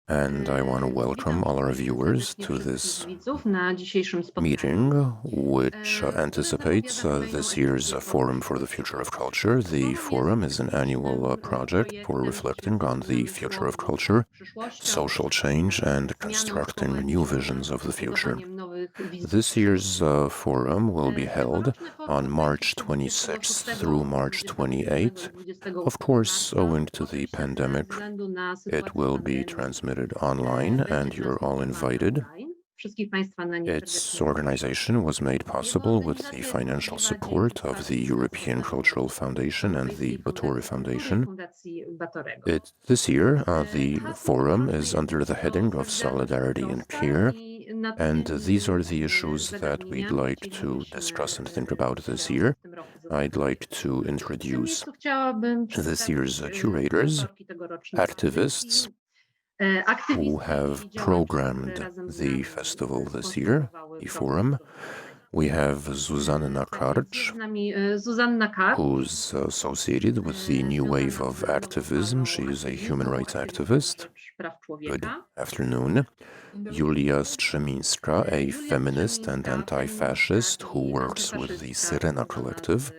and I want to welcome all our viewers to this meeting, which anticipates this year's Forum for the Future of Culture. The Forum is an annual project for reflecting on the future of culture, social change, and constructing new visions of the future. This year's Forum will be held on March 26th through March 28th. Of course, owing to the pandemic, it will be transmitted online, and you're all invited. Its organization was made possible with the financial support of the European Cultural Foundation and the Batory Foundation. This year, the forum is under the heading of Solidarity and Care, and these are the issues that we'd like to discuss and think about this year. I'd like to introduce this year's curators, activists, who have programmed the festival this year, the forum. We have Zuzanna Karcz, who's associated with the new wave of activism. She is a human rights activist. Good afternoon. Julia Strzemińska, a feminist and anti-fascist who works with the Syrena Collective.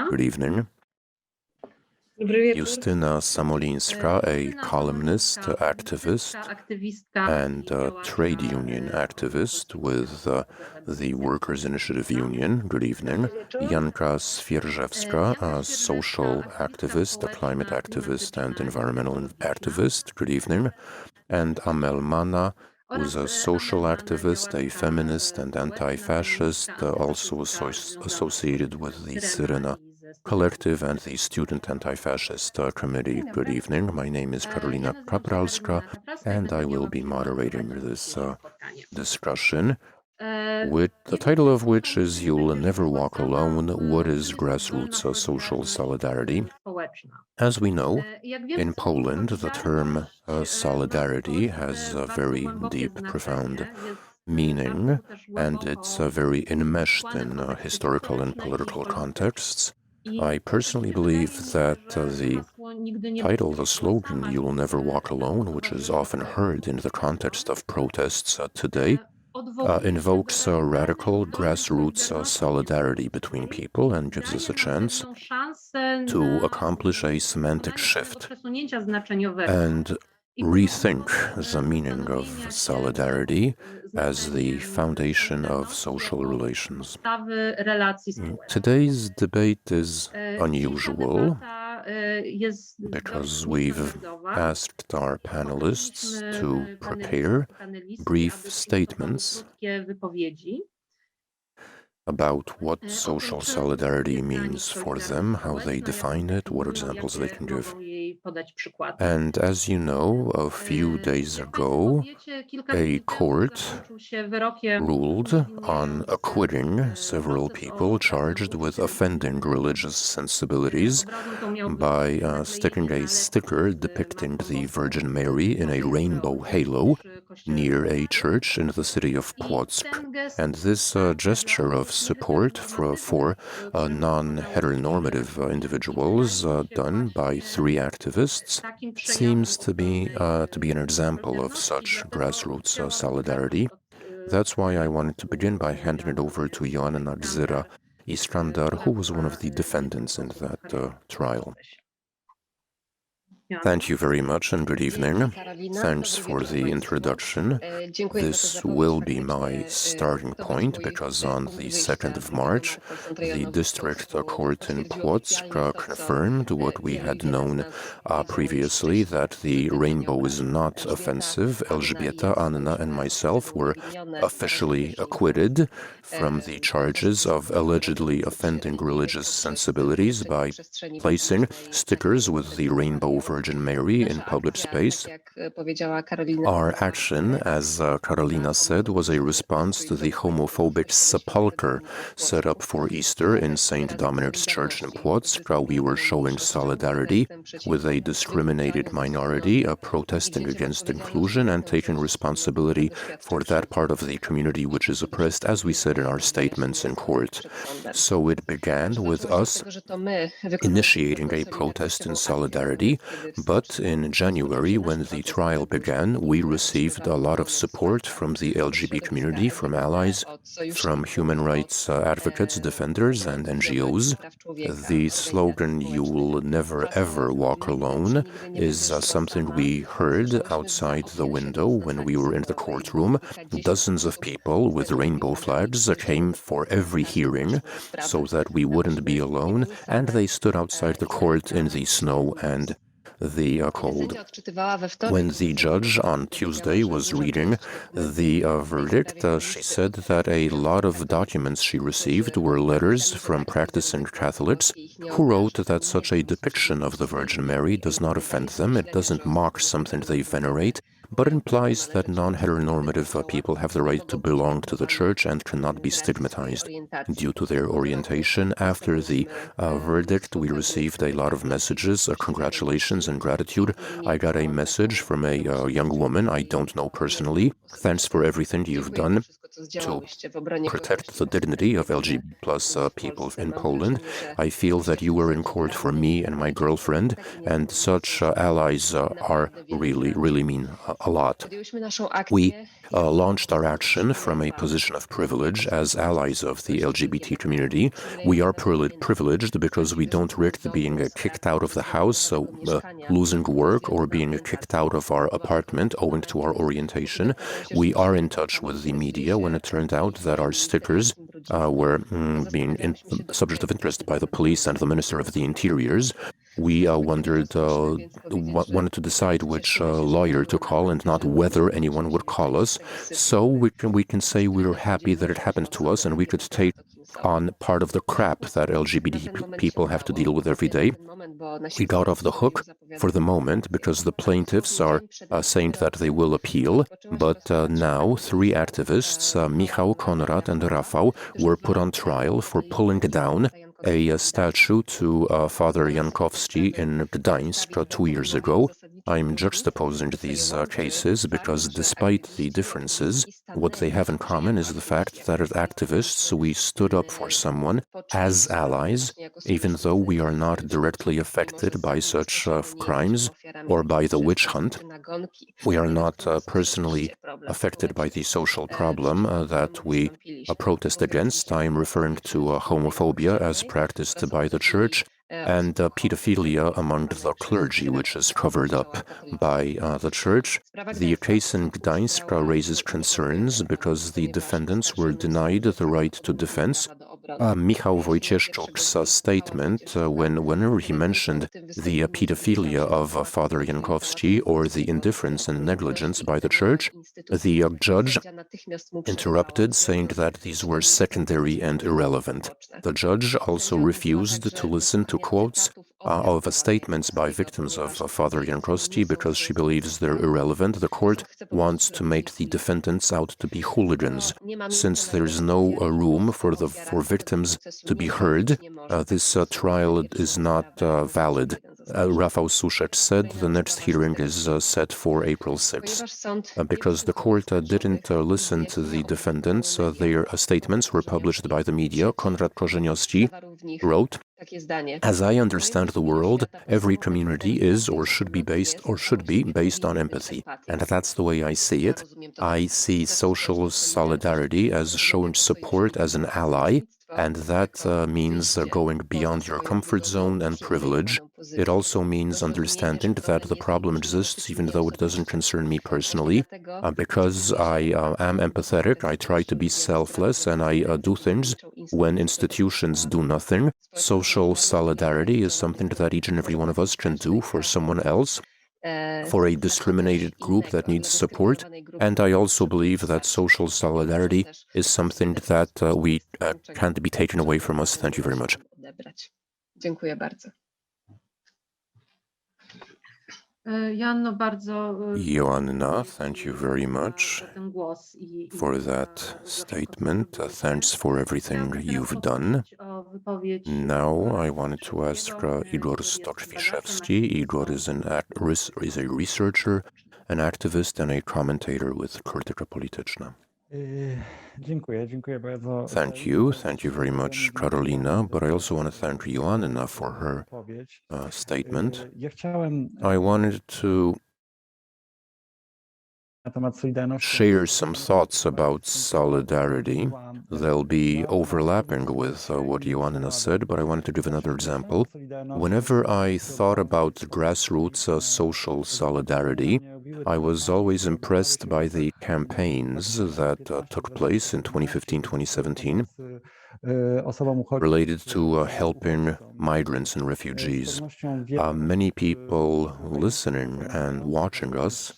Good evening. Justyna Samolińska, a columnist, activist, and trade union activist with the Workers' Initiative Union. Good evening. Janka Świerżewska, a social activist, a climate activist, and environmental activist. Good evening. And Amel Mana, who's a social activist, a feminist, and anti-fascist, also associated with the Syrena Collective and the Student Anti-Fascist Committee. Good evening. My name is Karolina Gembara, and I will be moderating this discussion, with the title of which is You'll Never Walk Alone, What is Grassroots Social Solidarity? As we know, in Poland, the term solidarity has a very deep, profound meaning, and it's very enmeshed in historical and political contexts. I personally believe that the title, the slogan, "You'll never walk alone," which is often heard in the context of protests today, invokes radical grassroots solidarity between people and gives us a chance to accomplish a semantic shift and rethink the meaning of solidarity as the foundation of social relations. Today's debate is unusual because we've asked our panelists to prepare brief statements about what social solidarity means for them, how they define it, what examples they can give. And as you know, a few days ago, a court ruled on acquitting several people charged with offending religious sensibilities by sticking a sticker depicting the Virgin Mary in a rainbow halo near a church in the city of Płock. And this gesture of support for non-heteronormative individuals done by three activists seems to be an example of such grassroots solidarity. That's why I wanted to begin by handing it over to Joanna Gzyra-Iskandar, who was one of the defendants in that trial. Thank you very much and good evening. Thanks for the introduction. This will be my starting point because on the 2nd of March, the district court in Płock confirmed what we had known previously, that the rainbow is not offensive. Elżbieta, Anna, and myself were officially acquitted from the charges of allegedly offending religious sensibilities by placing stickers with the rainbow Virgin Mary in public space. Our action, as Karolina said, was a response to the homophobic sepulchre set up for Easter in St. Dominic's Church in Płock. We were showing solidarity with a discriminated minority, protesting against inclusion and taking responsibility for that part of the community which is oppressed, as we said in our statements in court. So it began with us initiating a protest in solidarity But in January, when the trial began, we received a lot of support from the LGBT community, from allies, from human rights advocates, defenders, and NGOs. The slogan, "You will never ever walk alone," is something we heard outside the window when we were in the courtroom. Dozens of people with rainbow flags came for every hearing so that we wouldn't be alone, and they stood outside the court in the snow and the cold. When the judge on Tuesday was reading the verdict, she said that a lot of documents she received were letters from practicing Catholics who wrote that such a depiction of the Virgin Mary does not offend them, it doesn't mock something they venerate, but implies that non-heteronormative people have the right to belong to the Church and cannot be stigmatized due to their orientation. After the verdict, we received a lot of messages, congratulations and gratitude. I got a message from a young woman I don't know personally. Thanks for everything you've done to protect the dignity of LGBT plus people in Poland. I feel that you were in court for me and my girlfriend, and such allies are really mean a lot. We launched our action from a position of privilege as allies of the LGBT community. We are privileged because we don't risk being kicked out of the house, losing work, or being kicked out of our apartment owing to our orientation. We are in touch with the media when it turned out that our stickers were being subject of interest by the police and the Minister of the Interiors. We wanted to decide which lawyer to call and not whether anyone would call us. So we can say we were happy that it happened to us and we could take on part of the crap that LGBT people have to deal with every day. We got off the hook for the moment because the plaintiffs are saying that they will appeal. But now 3 activists, Michał, Konrad and Rafał, were put on trial for pulling down a statue to Father Jankowski in Gdańsk 2 years ago. I'm juxtaposing these cases because despite the differences, what they have in common is the fact that as activists we stood up for someone as allies, even though we are not directly affected by such crimes or by the witch hunt. We are not personally affected by the social problem that we protest against. I am referring to homophobia as practiced by the Church, and pedophilia among the clergy, which is covered up by the Church. The case in Gdańsk raises concerns because the defendants were denied the right to defense. Michał Wojcieszczuk's statement, whenever he mentioned the pedophilia of Father Jankowski or the indifference and negligence by the Church, the judge interrupted, saying that these were secondary and irrelevant. The judge also refused to listen to quotes of statements by victims of Father Jankowski because she believes they're irrelevant. The court wants to make the defendants out to be hooligans. Since there's no room for victims to be heard, this trial is not valid. Rafał Suszek said the next hearing is set for April 6th. Because the court didn't listen to the defendants, their statements were published by the media. Konrad Korzeniowski wrote, "As I understand the world, every community is or should be based on empathy. And that's the way I see it. I see social solidarity as showing support as an ally, and that means going beyond your comfort zone and privilege. It also means understanding that the problem exists even though it doesn't concern me personally. Because I am empathetic, I try to be selfless, and I do things when institutions do nothing. Social solidarity is something that each and every one of us can do for someone else, for a discriminated group that needs support. And I also believe that social solidarity is something that we can't be taken away from us. Thank you very much." Joanna, thank you very much for that statement. Thanks for everything you've done. Now I wanted to ask Igor Stokfiszewski. Igor is a researcher, an activist, and a commentator with Krytyka Polityczna. Thank you very much, Karolina, but I also want to thank Joanna for her statement. I wanted to share some thoughts about solidarity. They'll be overlapping with what Joanna said, but I wanted to give another example. Whenever I thought about grassroots social solidarity, I was always impressed by the campaigns that took place in 2015-2017 related to helping migrants and refugees. Many people listening and watching us,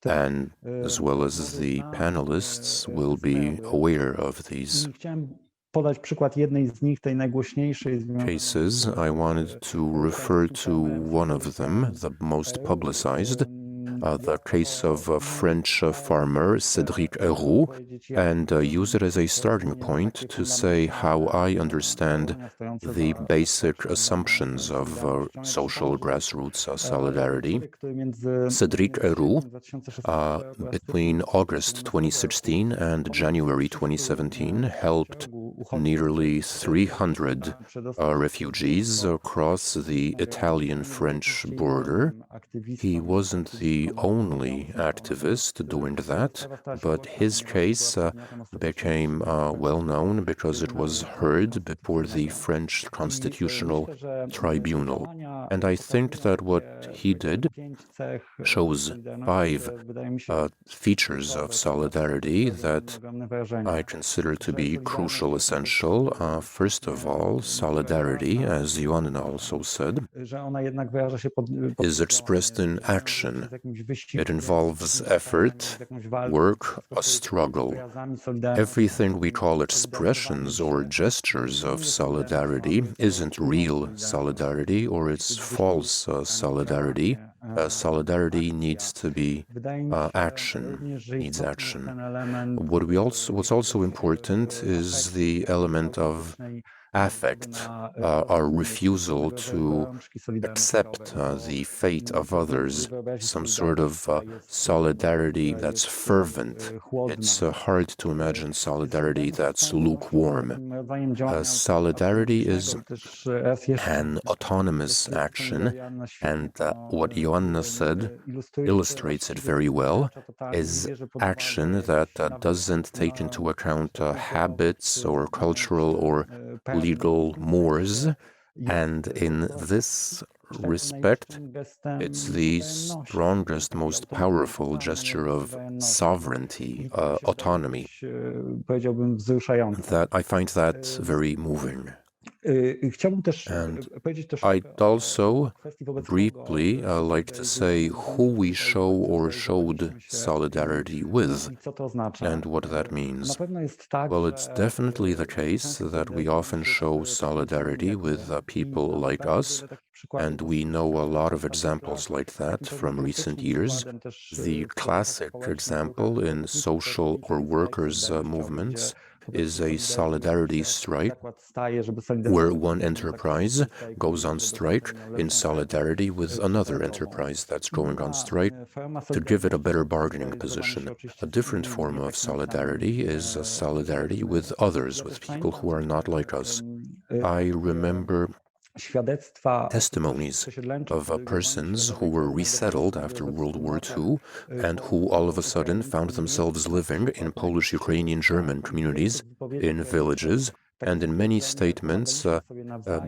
and as well as the panelists, will be aware of these cases. I wanted to refer to one of them, the most publicized, the case of a French farmer, Cédric Héroux, and use it as a starting point to say how I understand the basic assumptions of social grassroots solidarity. Cédric Héroux, between August 2016 and January 2017, helped nearly 300 refugees across the Italian-French border. He wasn't the only activist doing that, but his case became well known because it was heard before the French Constitutional Tribunal. And I think that what he did shows 5 features of solidarity that I consider to be crucial, essential. First of all, solidarity, as Joanna also said, is expressed in action. It involves effort, work, a struggle. Everything we call expressions or gestures of solidarity isn't real solidarity, or it's false solidarity. Solidarity needs to be action, needs action. What's also important is the element of affect, our refusal to accept the fate of others, some sort of solidarity that's fervent. It's hard to imagine solidarity that's lukewarm. Solidarity is an autonomous action, and what Joanna said illustrates it very well, is action that doesn't take into account habits or cultural or legal mores, and in this respect, it's the strongest, most powerful gesture of sovereignty, autonomy. That I find that very moving. And I'd also briefly like to say who we show or showed solidarity with and what that means. Well, it's definitely the case that we often show solidarity with people like us, and we know a lot of examples like that from recent years. The classic example in social or workers' movements is a solidarity strike, where one enterprise goes on strike in solidarity with another enterprise that's going on strike to give it a better bargaining position. A different form of solidarity is a solidarity with others, with people who are not like us. I remember testimonies of persons who were resettled after World War II and who all of a sudden found themselves living in Polish, Ukrainian, German communities, in villages, and in many statements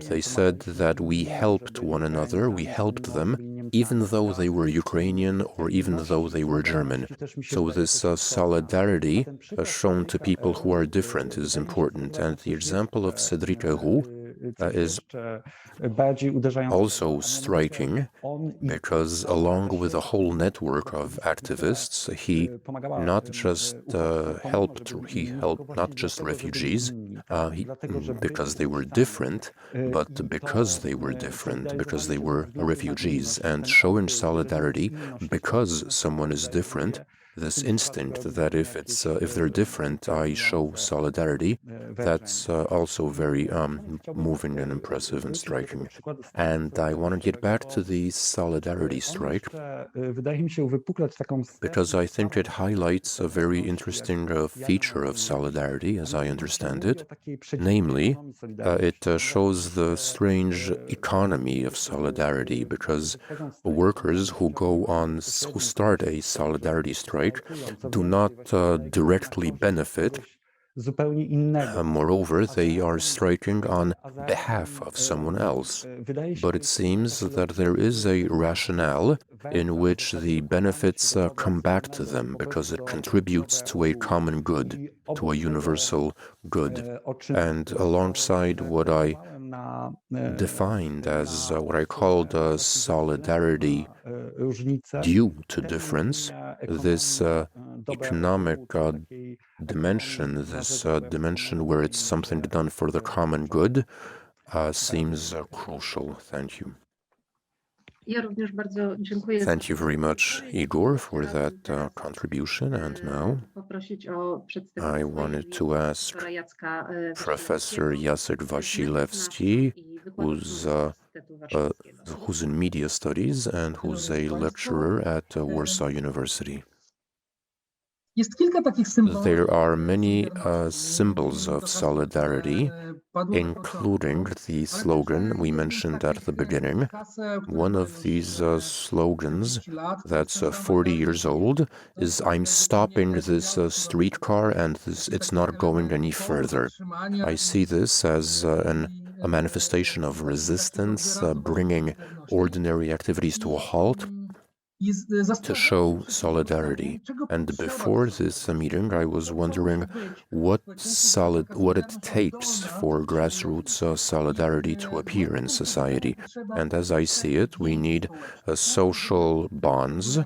they said that we helped one another, we helped them, even though they were Ukrainian or even though they were German. So this solidarity shown to people who are different is important, and the example of Cédric Héroux is also striking because along with a whole network of activists, he not just helped not just refugees because they were different, but because they were different, because they were refugees, and showing solidarity because someone is different. this instinct that if they're different, I show solidarity. That's also very moving and impressive and striking. And I want to get back to the solidarity strike because I think it highlights a very interesting feature of solidarity, as I understand it. Namely, it shows the strange economy of solidarity, because workers who start a solidarity strike do not directly benefit. Moreover, they are striking on behalf of someone else. But it seems that there is a rationale in which the benefits come back to them because it contributes to a common good, to a universal good. And alongside what I defined as what I called solidarity due to difference, this economic dimension, this dimension where it's something done for the common good, seems crucial. Thank you. Thank you very much, Igor, for that contribution. And now I wanted to ask Professor Jacek Wasilewski, who's in media studies and who's a lecturer at Warsaw University. There are many symbols of solidarity, including the slogan we mentioned at the beginning. One of these slogans that's 40 years old is "I'm stopping this streetcar and it's not going any further." I see this as a manifestation of resistance, bringing ordinary activities to a halt, to show solidarity. And before this meeting, I was wondering what it takes for grassroots solidarity to appear in society. And as I see it, we need social bonds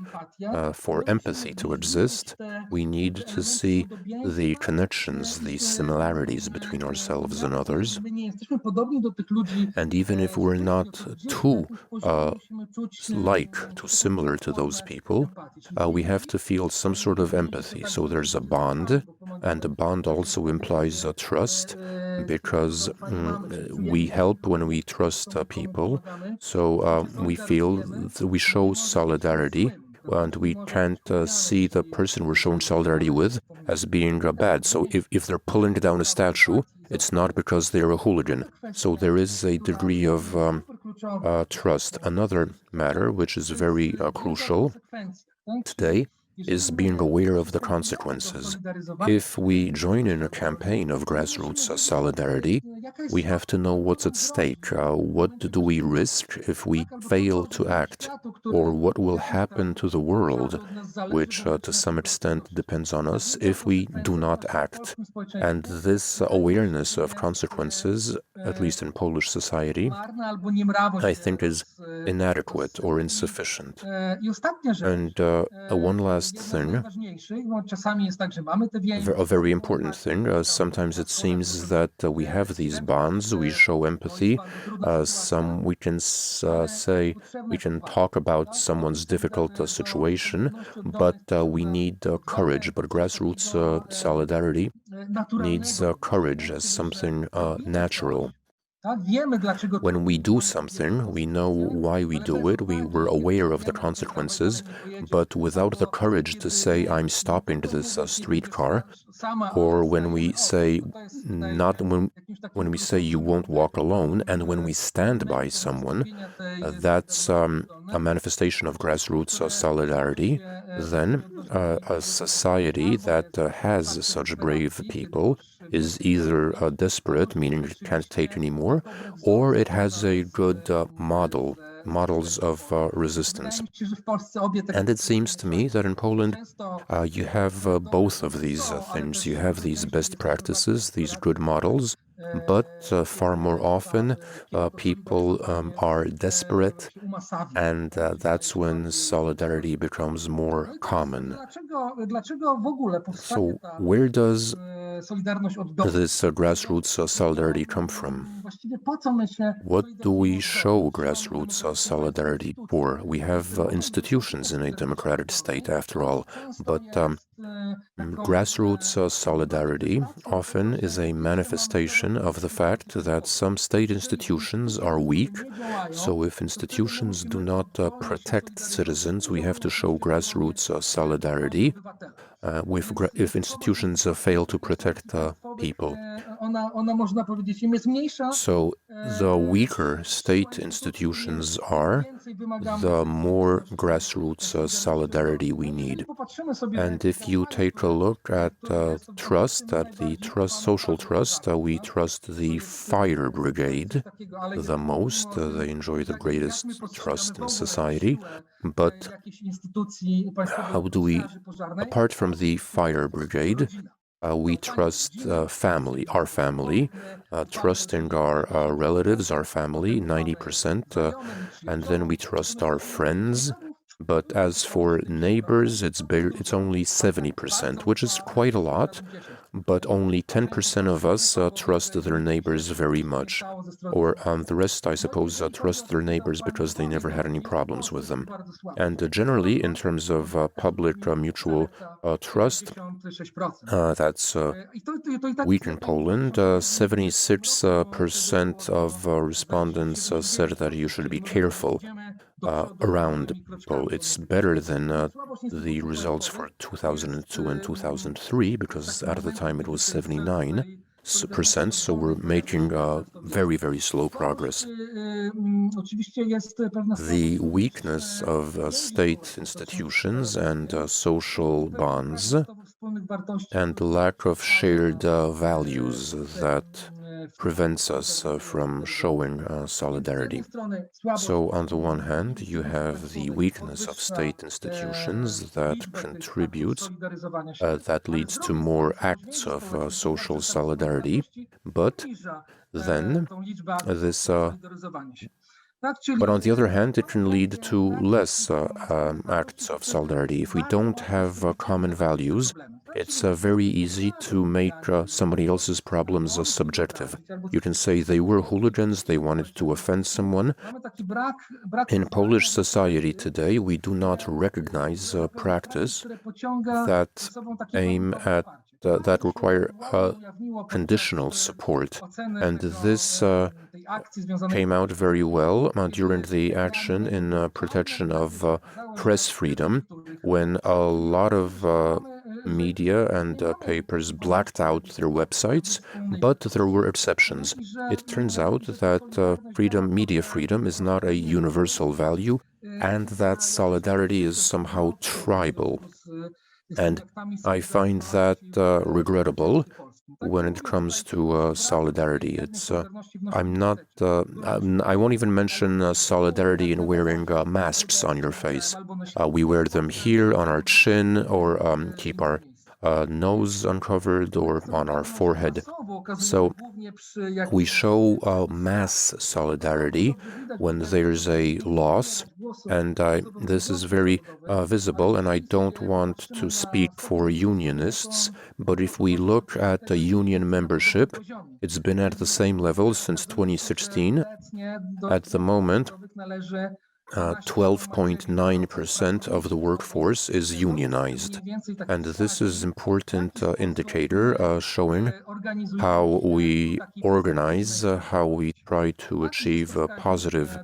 for empathy to exist. We need to see the connections, the similarities between ourselves and others. And even if we're not too similar to those people, we have to feel some sort of empathy. So there's a bond, and a bond also implies a trust, because we help when we trust people. So we show solidarity, and we can't see the person we're showing solidarity with as being bad. So if they're pulling down a statue, it's not because they're a hooligan. So there is a degree of trust. Another matter which is very crucial today is being aware of the consequences. If we join in a campaign of grassroots solidarity, we have to know what's at stake. What do we risk if we fail to act? Or what will happen to the world, which to some extent depends on us, if we do not act? And this awareness of consequences, at least in Polish society, I think is inadequate or insufficient. And one last thing, a very important thing. Sometimes it seems that we have these bonds, we show empathy. We can talk about someone's difficult situation, but we need courage. But grassroots solidarity needs courage as something natural. When we do something, we know why we do it, we were aware of the consequences, but without the courage to say, I'm stopping this streetcar, or when we say you won't walk alone, and when we stand by someone, that's a manifestation of grassroots solidarity. Then a society that has such brave people is either desperate, meaning it can't take any more, or it has a good models of resistance. And it seems to me that in Poland you have both of these things. You have these best practices, these good models, but far more often people are desperate, and that's when solidarity becomes more common. So where does this grassroots solidarity come from? What do we show grassroots solidarity for? We have institutions in a democratic state, after all, but grassroots solidarity often is a manifestation of the fact that some state institutions are weak. So if institutions do not protect citizens, we have to show grassroots solidarity. If institutions fail to protect people. So the weaker state institutions are, the more grassroots solidarity we need. And if you take a look at trust, social trust, we trust the fire brigade the most. They enjoy the greatest trust in society. But how do we, apart from the fire brigade, we trust family, our family, trusting our relatives, our family, 90%, and then we trust our friends. But as for neighbors, it's only 70%, which is quite a lot, but only 10% of us trust their neighbors very much. Or the rest, I suppose, trust their neighbors because they never had any problems with them. And generally, in terms of public mutual trust, that's weak in Poland. 76% of respondents said that you should be careful around people. It's better than the results for 2002 and 2003, because at the time it was 79%, so we're making very, very slow progress. The weakness of state institutions and social bonds and the lack of shared values that prevents us from showing solidarity. So on the one hand, you have the weakness of state institutions that contributes, that leads to more acts of social solidarity, but then this but on the other hand, it can lead to less acts of solidarity. If we don't have common values, it's very easy to make somebody else's problems subjective. You can say they were hooligans, they wanted to offend someone. In Polish society today, we do not recognize practice that aim at that require conditional support. And this came out very well during the action in protection of press freedom, when a lot of media and papers blacked out their websites, but there were exceptions. It turns out that media freedom is not a universal value, and that solidarity is somehow tribal. And I find that regrettable when it comes to solidarity. I won't even mention solidarity in wearing masks on your face. We wear them here on our chin, or keep our nose uncovered, or on our forehead. So we show mass solidarity when there's a loss, and this is very visible, and I don't want to speak for unionists, but if we look at union membership, it's been at the same level since 2016. At the moment, 12.9% of the workforce is unionized. And this is an important indicator showing how we organize, how we try to achieve a positive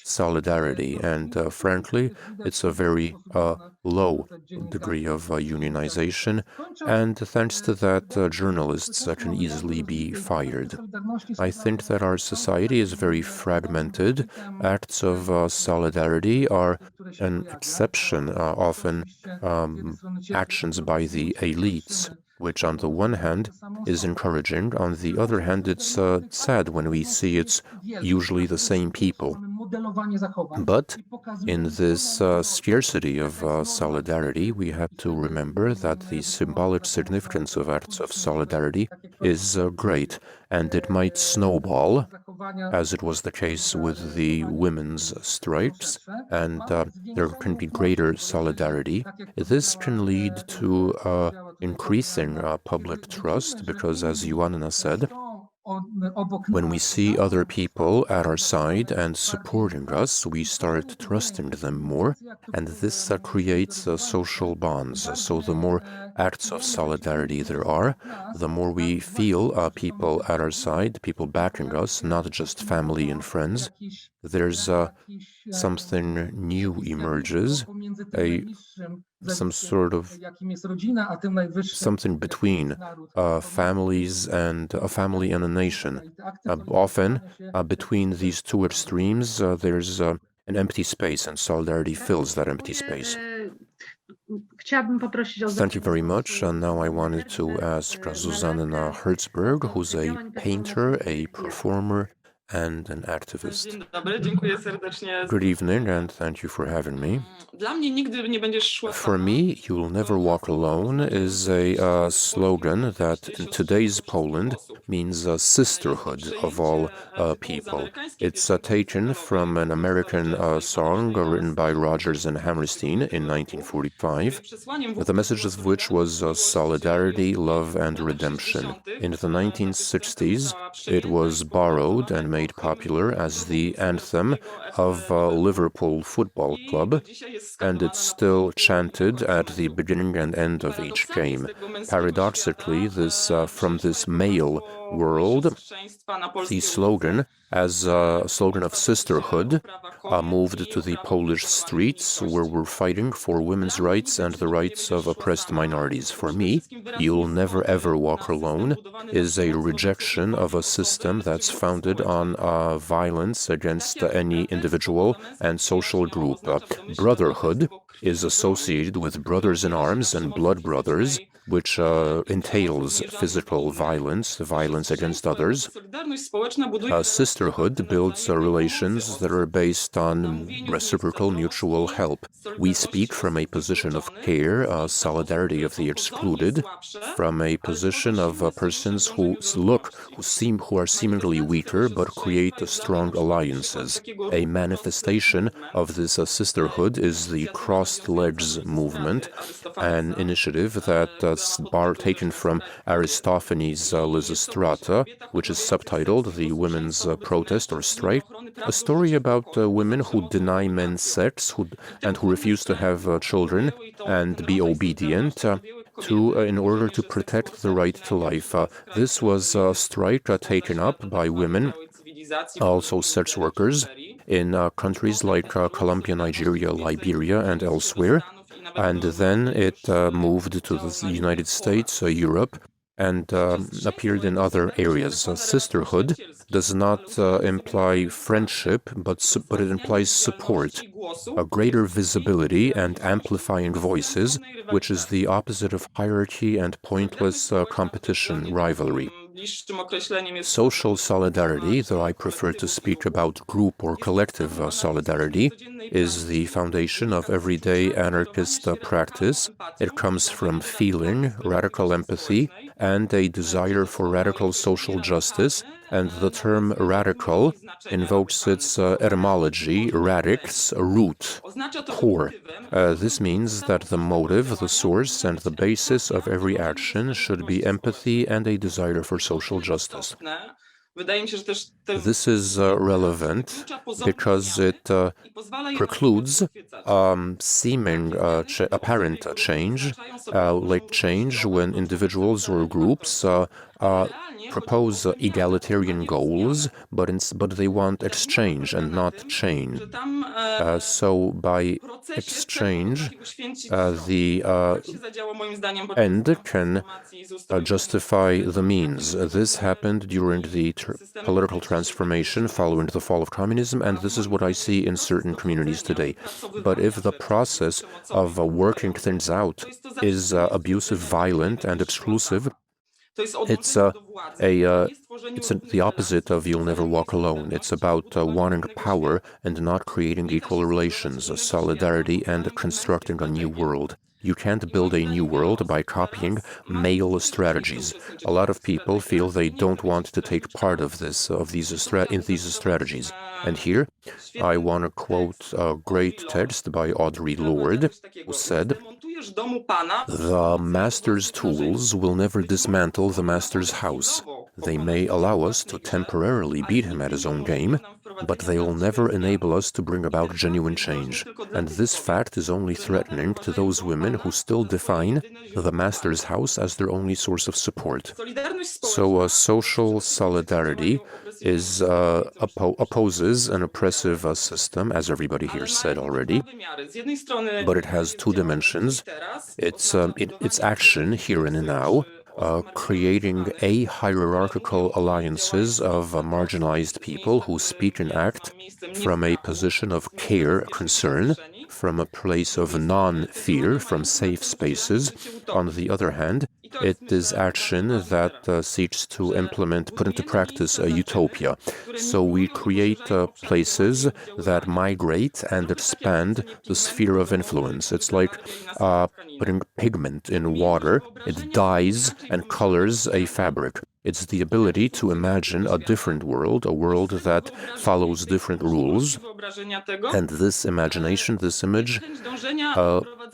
solidarity. And frankly, it's a very low degree of unionization. And thanks to that, journalists can easily be fired. I think that our society is very fragmented. Acts of solidarity are an exception, often actions by the elites, which on the one hand is encouraging. On the other hand, it's sad when we see it's usually the same people. But in this scarcity of solidarity, we have to remember that the symbolic significance of acts of solidarity is great, and it might snowball, as it was the case with the women's strikes, and there can be greater solidarity. This can lead to increasing public trust, because as Joanna said, when we see other people at our side and supporting us, we start trusting them more, and this creates social bonds. So the more acts of solidarity there are, the more we feel people at our side, people backing us, not just family and friends. There's something new emerges, some sort of something between families and a family and a nation. Often, between these two extremes, there's an empty space, and solidarity fills that empty space. Thank you very much. And now I wanted to ask Zuzanna Hertzberg, who's a painter, a performer, and an activist. Dzień dobry, dziękuję serdecznie. Good evening, and thank you for having me. Dla mnie nigdy nie będziesz szła For me, "You'll never walk alone" is a slogan that in today's Poland means sisterhood of all people. It's taken from an American song written by Rodgers and Hammerstein in 1945, the message of which was solidarity, love, and redemption. In the 1960s, it was borrowed and made popular as the anthem of Liverpool Football Club, and it's still chanted at the beginning and end of each game. Paradoxically, from this male world, the slogan, as a slogan of sisterhood, moved to the Polish streets, where we're fighting for women's rights and the rights of oppressed minorities. For me, "You'll never ever walk alone" is a rejection of a system that's founded on violence against any individual and social group. Brotherhood is associated with brothers in arms and blood brothers, which entails physical violence against others. Sisterhood builds relations that are based on reciprocal mutual help. We speak from a position of care, solidarity of the excluded, from a position of persons who are seemingly weaker but create strong alliances. A manifestation of this sisterhood is the crossed legs movement, an initiative that taken from Aristophanes' Lysistrata, which is subtitled "The Women's Protest or Strike," a story about women who deny men sex and who refuse to have children and be obedient in order to protect the right to life. This was a strike taken up by women, also sex workers, in countries like Colombia, Nigeria, Liberia, and elsewhere. And then it moved to the United States, Europe, and appeared in other areas. Sisterhood does not imply friendship, but it implies support, a greater visibility and amplifying voices, which is the opposite of hierarchy and pointless competition, rivalry. Social solidarity, though I prefer to speak about group or collective solidarity, is the foundation of everyday anarchist practice. It comes from feeling, radical empathy, and a desire for radical social justice, and the term radical invokes its etymology, radix, root, core. This means that the motive, the source, and the basis of every action should be empathy and a desire for social justice. This is relevant because it precludes seeming apparent change, like change when individuals or groups propose egalitarian goals, but they want exchange and not change. So by exchange, the end can justify the means. This happened during the political transformation following the fall of communism, and this is what I see in certain communities today. But if the process of working things out is abusive, violent, and exclusive, it's the opposite of "You'll never walk alone." It's about wanting power and not creating equal relations, solidarity, and constructing a new world. You can't build a new world by copying male strategies. A lot of people feel they don't want to take part of these strategies. And here, I want to quote a great text by Audre Lorde, who said, "The master's tools will never dismantle the master's house. They may allow us to temporarily beat him at his own game, but they will never enable us to bring about genuine change. And this fact is only threatening to those women who still define the master's house as their only source of support." So social solidarity opposes an oppressive system, as everybody here said already, but it has two dimensions. It's action here and now, creating ahierarchical alliances of marginalized people who speak and act from a position of care, concern, from a place of non-fear, from safe spaces. On the other hand, it is action that seeks to put into practice a utopia. So we create places that migrate and expand the sphere of influence. It's like putting pigment in water. It dyes and colors a fabric. It's the ability to imagine a different world, a world that follows different rules. And this imagination, this image,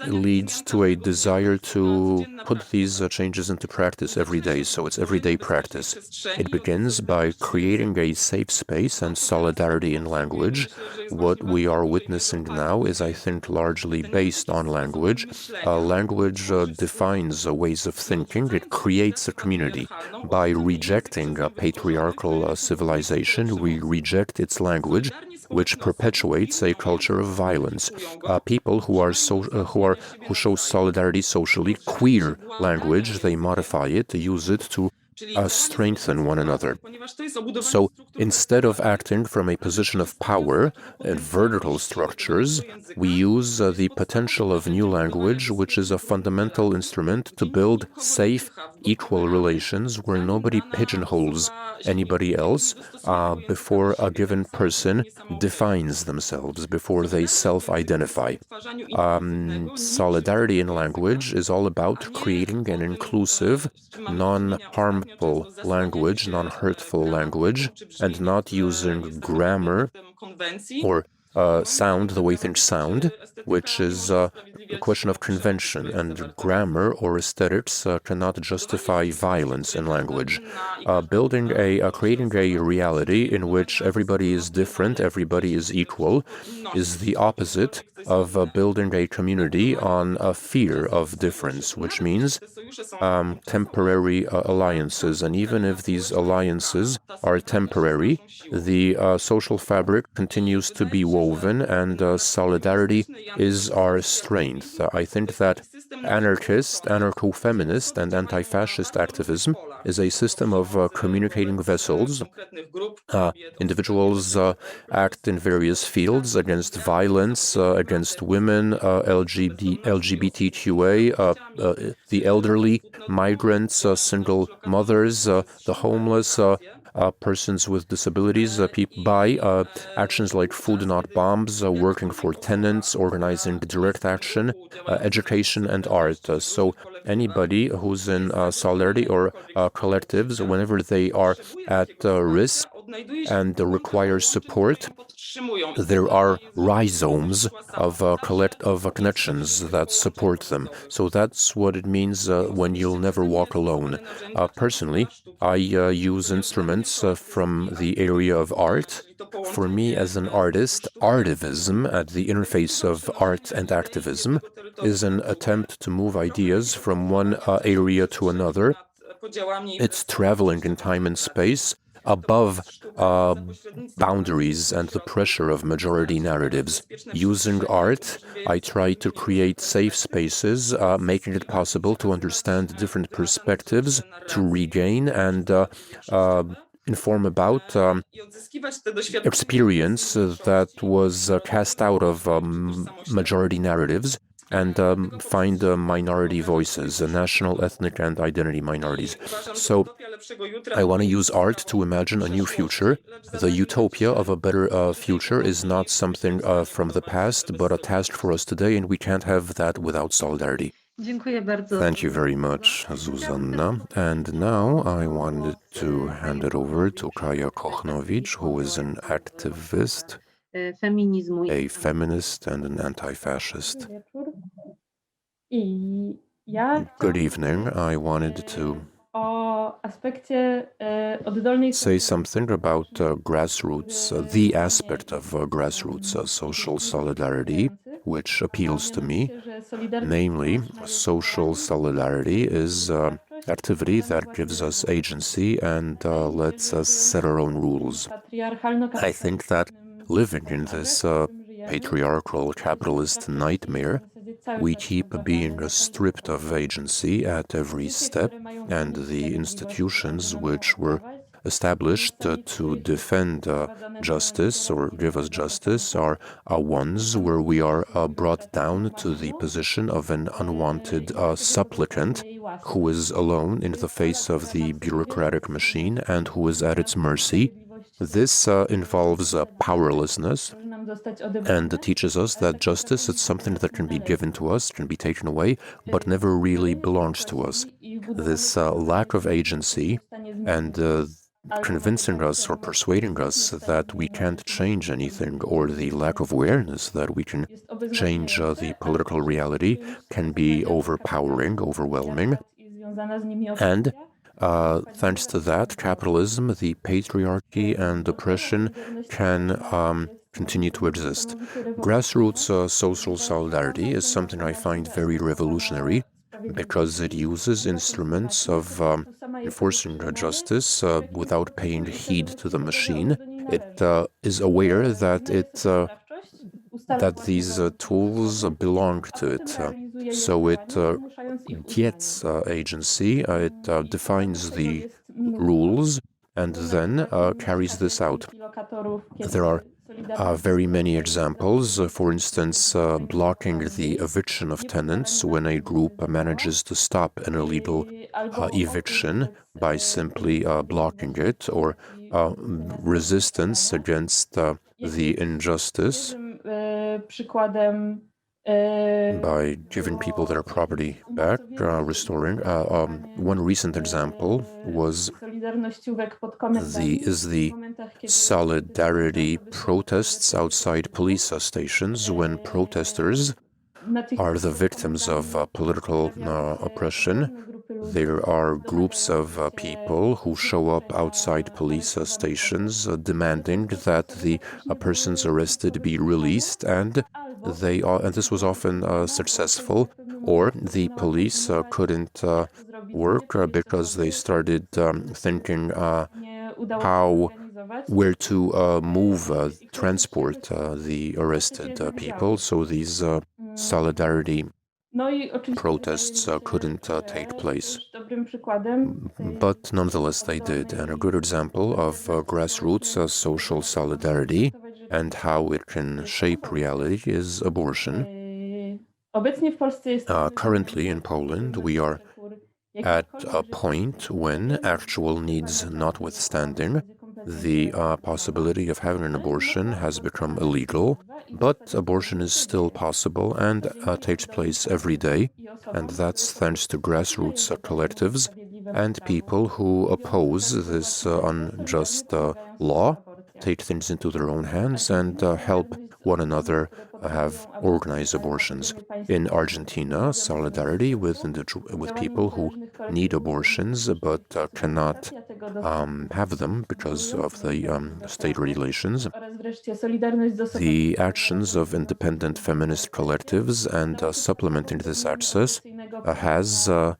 leads to a desire to put these changes into practice every day. So it's everyday practice. It begins by creating a safe space and solidarity in language. What we are witnessing now is, I think, largely based on language. Language defines ways of thinking. It creates a community. By rejecting a patriarchal civilization, we reject its language, which perpetuates a culture of violence. People who show solidarity socially, queer language, they modify it, use it to strengthen one another. So instead of acting from a position of power and vertical structures, we use the potential of new language, which is a fundamental instrument to build safe, equal relations where nobody pigeonholes anybody else before a given person defines themselves, before they self-identify. Solidarity in language is all about creating an inclusive, non-harmful language, non-hurtful language, and not using grammar or sound the way things sound, which is a question of convention, and grammar or aesthetics cannot justify violence in language. Creating a reality in which everybody is different, everybody is equal, is the opposite of building a community on a fear of difference, which means temporary alliances. And even if these alliances are temporary, the social fabric continues to be woven, and solidarity is our strength. I think that anarchist, anarcho-feminist, and anti-fascist activism is a system of communicating vessels. Individuals act in various fields against violence, against women, LGBTQA, the elderly, migrants, single mothers, the homeless, persons with disabilities, by actions like Food Not Bombs, working for tenants, organizing direct action, education, and art. So anybody who's in solidarity or collectives, whenever they are at risk and require support, there are rhizomes of connections that support them. So that's what it means when you'll never walk alone. Personally, I use instruments from the area of art. For me, as an artist, artivism, at the interface of art and activism, is an attempt to move ideas from one area to another. It's traveling in time and space above boundaries and the pressure of majority narratives. Using art, I try to create safe spaces, making it possible to understand different perspectives, to regain and inform about experience that was cast out of majority narratives. and find minority voices, national, ethnic, and identity minorities. So I want to use art to imagine a new future. The utopia of a better future is not something from the past, but a task for us today, and we can't have that without solidarity. Thank you very much, Zuzanna. And now I wanted to hand it over to Kaja Kochnowicz, who is an activist, a feminist, and an anti-fascist. Good evening. I wanted to say something about grassroots, the aspect of grassroots social solidarity, which appeals to me. Namely, social solidarity is activity that gives us agency and lets us set our own rules. I think that living in this patriarchal capitalist nightmare, we keep being stripped of agency at every step, and the institutions which were established to defend justice or give us justice are ones where we are brought down to the position of an unwanted supplicant who is alone in the face of the bureaucratic machine and who is at its mercy. This involves powerlessness and teaches us that justice is something that can be given to us, can be taken away, but never really belongs to us. This lack of agency and convincing us or persuading us that we can't change anything, or the lack of awareness that we can change the political reality, can be overpowering, overwhelming. And thanks to that, capitalism, the patriarchy, and oppression can continue to exist. Grassroots social solidarity is something I find very revolutionary because it uses instruments of enforcing justice without paying heed to the machine. It is aware that that these tools belong to it. So it gets agency, it defines the rules, and then carries this out. There are very many examples. For instance, blocking the eviction of tenants when a group manages to stop an illegal eviction by simply blocking it, or resistance against the injustice by giving people their property back, restoring. One recent example was the solidarity protests outside police stations when protesters are the victims of political oppression. There are groups of people who show up outside police stations demanding that the persons arrested be released, and this was often successful, or the police couldn't work because they started thinking where to transport the arrested people. So these solidarity protests couldn't take place. But nonetheless, they did. And a good example of grassroots social solidarity and how it can shape reality is abortion. Currently in Poland, we are at a point when, actual needs notwithstanding, the possibility of having an abortion has become illegal, but abortion is still possible and takes place every day, and that's thanks to grassroots collectives and people who oppose this unjust law, take things into their own hands, and help one another have organized abortions. In Argentina, solidarity with people who need abortions but cannot have them because of the state regulations. The actions of independent feminist collectives and supplementing this access has led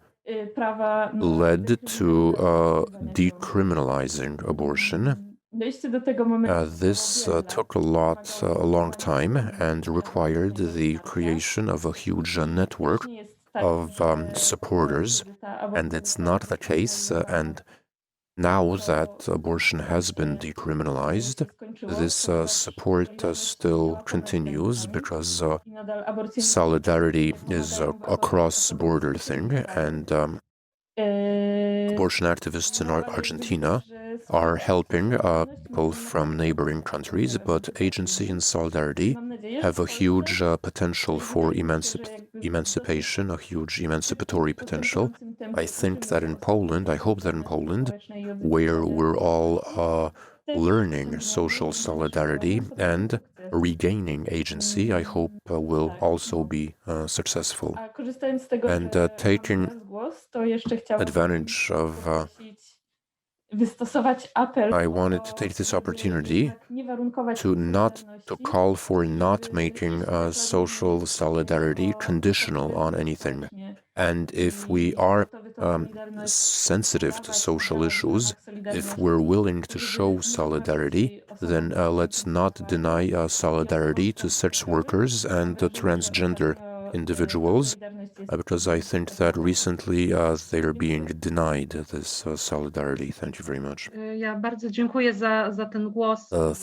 to decriminalizing abortion. This took a long time and required the creation of a huge network of supporters, and it's not the case, and Now that abortion has been decriminalized, this support still continues because solidarity is a cross-border thing, and abortion activists in Argentina are helping people from neighboring countries, but agency and solidarity have a huge potential for emancipation, a huge emancipatory potential. I think that in Poland, I hope that in Poland, where we're all learning social solidarity and regaining agency, I hope will also be successful. And taking advantage of I wanted to take this opportunity to call for not making social solidarity conditional on anything. And if we are sensitive to social issues, if we're willing to show solidarity, then let's not deny solidarity to sex workers and transgender individuals, because I think that recently they are being denied this solidarity. Thank you very much. Ja bardzo dziękuję za ten głos.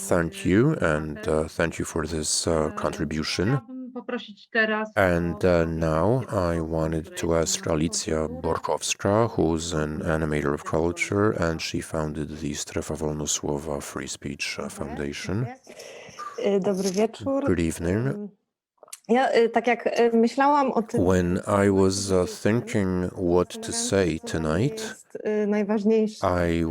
Thank you, and thank you for this contribution. Chciałabym poprosić teraz And now I wanted to ask Alicja Borkowska, who's an animator of culture, and she founded the Strefa WolnoSłowa Free Speech Foundation. Dobry wieczór. Good evening. Ja tak jak myślałam o tym, When I was thinking what to say tonight, jest najważniejsze. I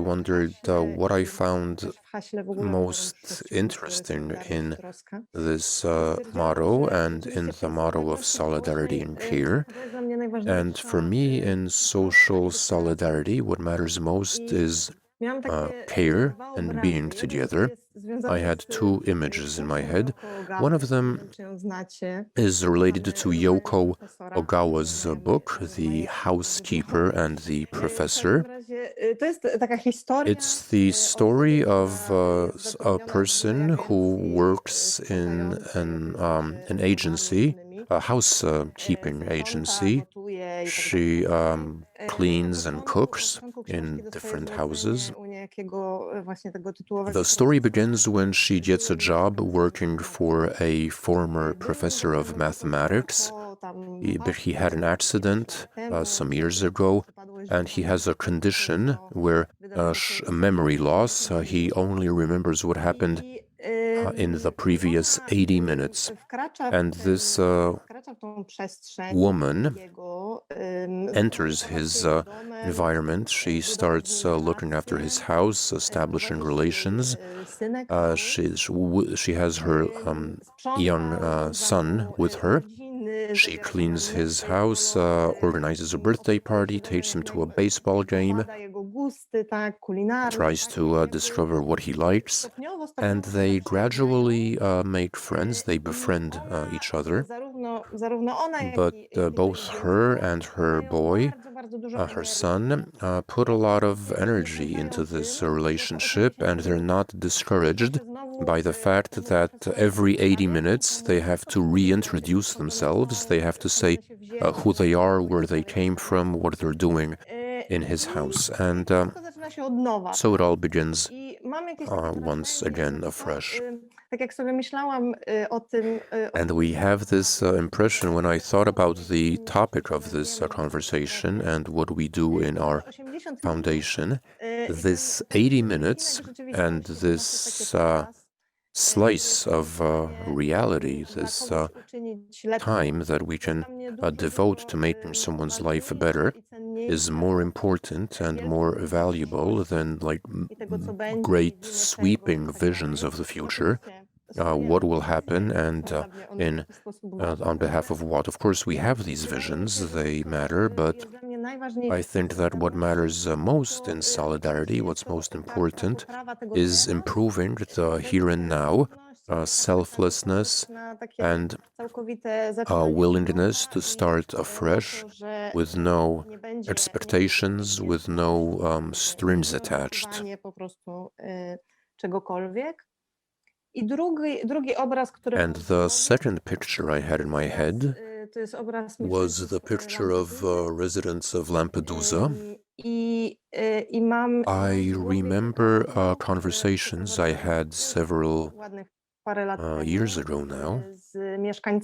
wondered what I found w haśle w ogóle most towarzystwa, interesting które in troska. this motto and in the motto of solidarity and care. To jest dla mnie najważniejsze. And for me, in social solidarity, what matters most is Miałam takie care dwa and obrazy. being Jeden together. jest związany I had z, two images in my head. Yoko One of them Ogawy, czy ją znacie, is related to Yoko profesora. Ogawa's book, The Housekeeper and the W Professor. każdym razie, to jest taka historia. It's the story of a person who works in an agency, a housekeeping agency. She cleans and cooks in different houses. The story begins when she gets a job working for a former professor of mathematics. He had an accident some years ago, and he has a condition where memory loss. He only remembers what happened in the previous 80 minutes. And this woman enters his environment. She starts looking after his house, establishing relations. She has her young son with her. She cleans his house, organizes a birthday party, takes him to a baseball game, tries to discover what he likes, and they gradually make friends. They befriend each other. But both her and her boy, her son, put a lot of energy into this relationship, and they're not discouraged by the fact that every 80 minutes they have to reintroduce themselves. They have to say who they are, where they came from, what they're doing in his house. And so it all begins once again afresh. And we have this impression when I thought about the topic of this conversation and what we do in our foundation, this 80 minutes and this slice of reality, this time that we can devote to making someone's life better is more important and more valuable than like great sweeping visions of the future. What will happen and on behalf of what. Of course, we have these visions, they matter, but I think that what matters most in solidarity, what's most important, is improving the here and now, selflessness and willingness to start afresh with no expectations, with no strings attached. And the second picture I had in my head was the picture of residents of Lampedusa. I remember conversations I had several years ago now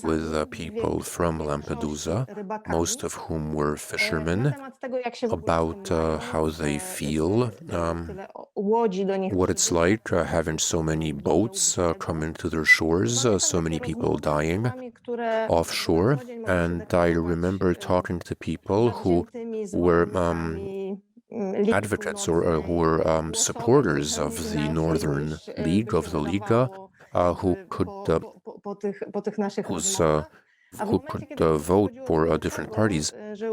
with people from Lampedusa, most of whom were fishermen, about how they feel, what it's like having so many boats come into their shores, so many people dying offshore. And I remember talking to people who were advocates or who were supporters of the Northern League, of the Liga, who could vote for different parties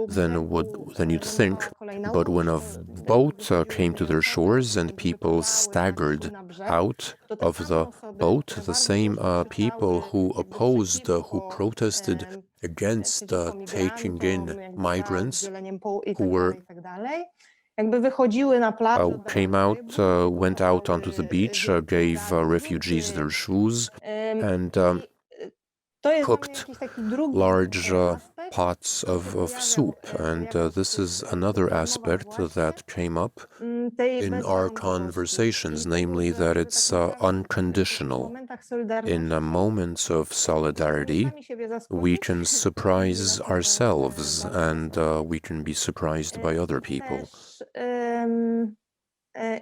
than you'd think. But when a boat came to their shores and people staggered out of the boat, the same people who opposed, who protested against taking in migrants, who were came out, went out onto the beach, gave refugees their shoes, and cooked large pots of soup. And this is another aspect that came up in our conversations, namely that it's unconditional. In moments of solidarity, we can surprise ourselves and we can be surprised by other people. And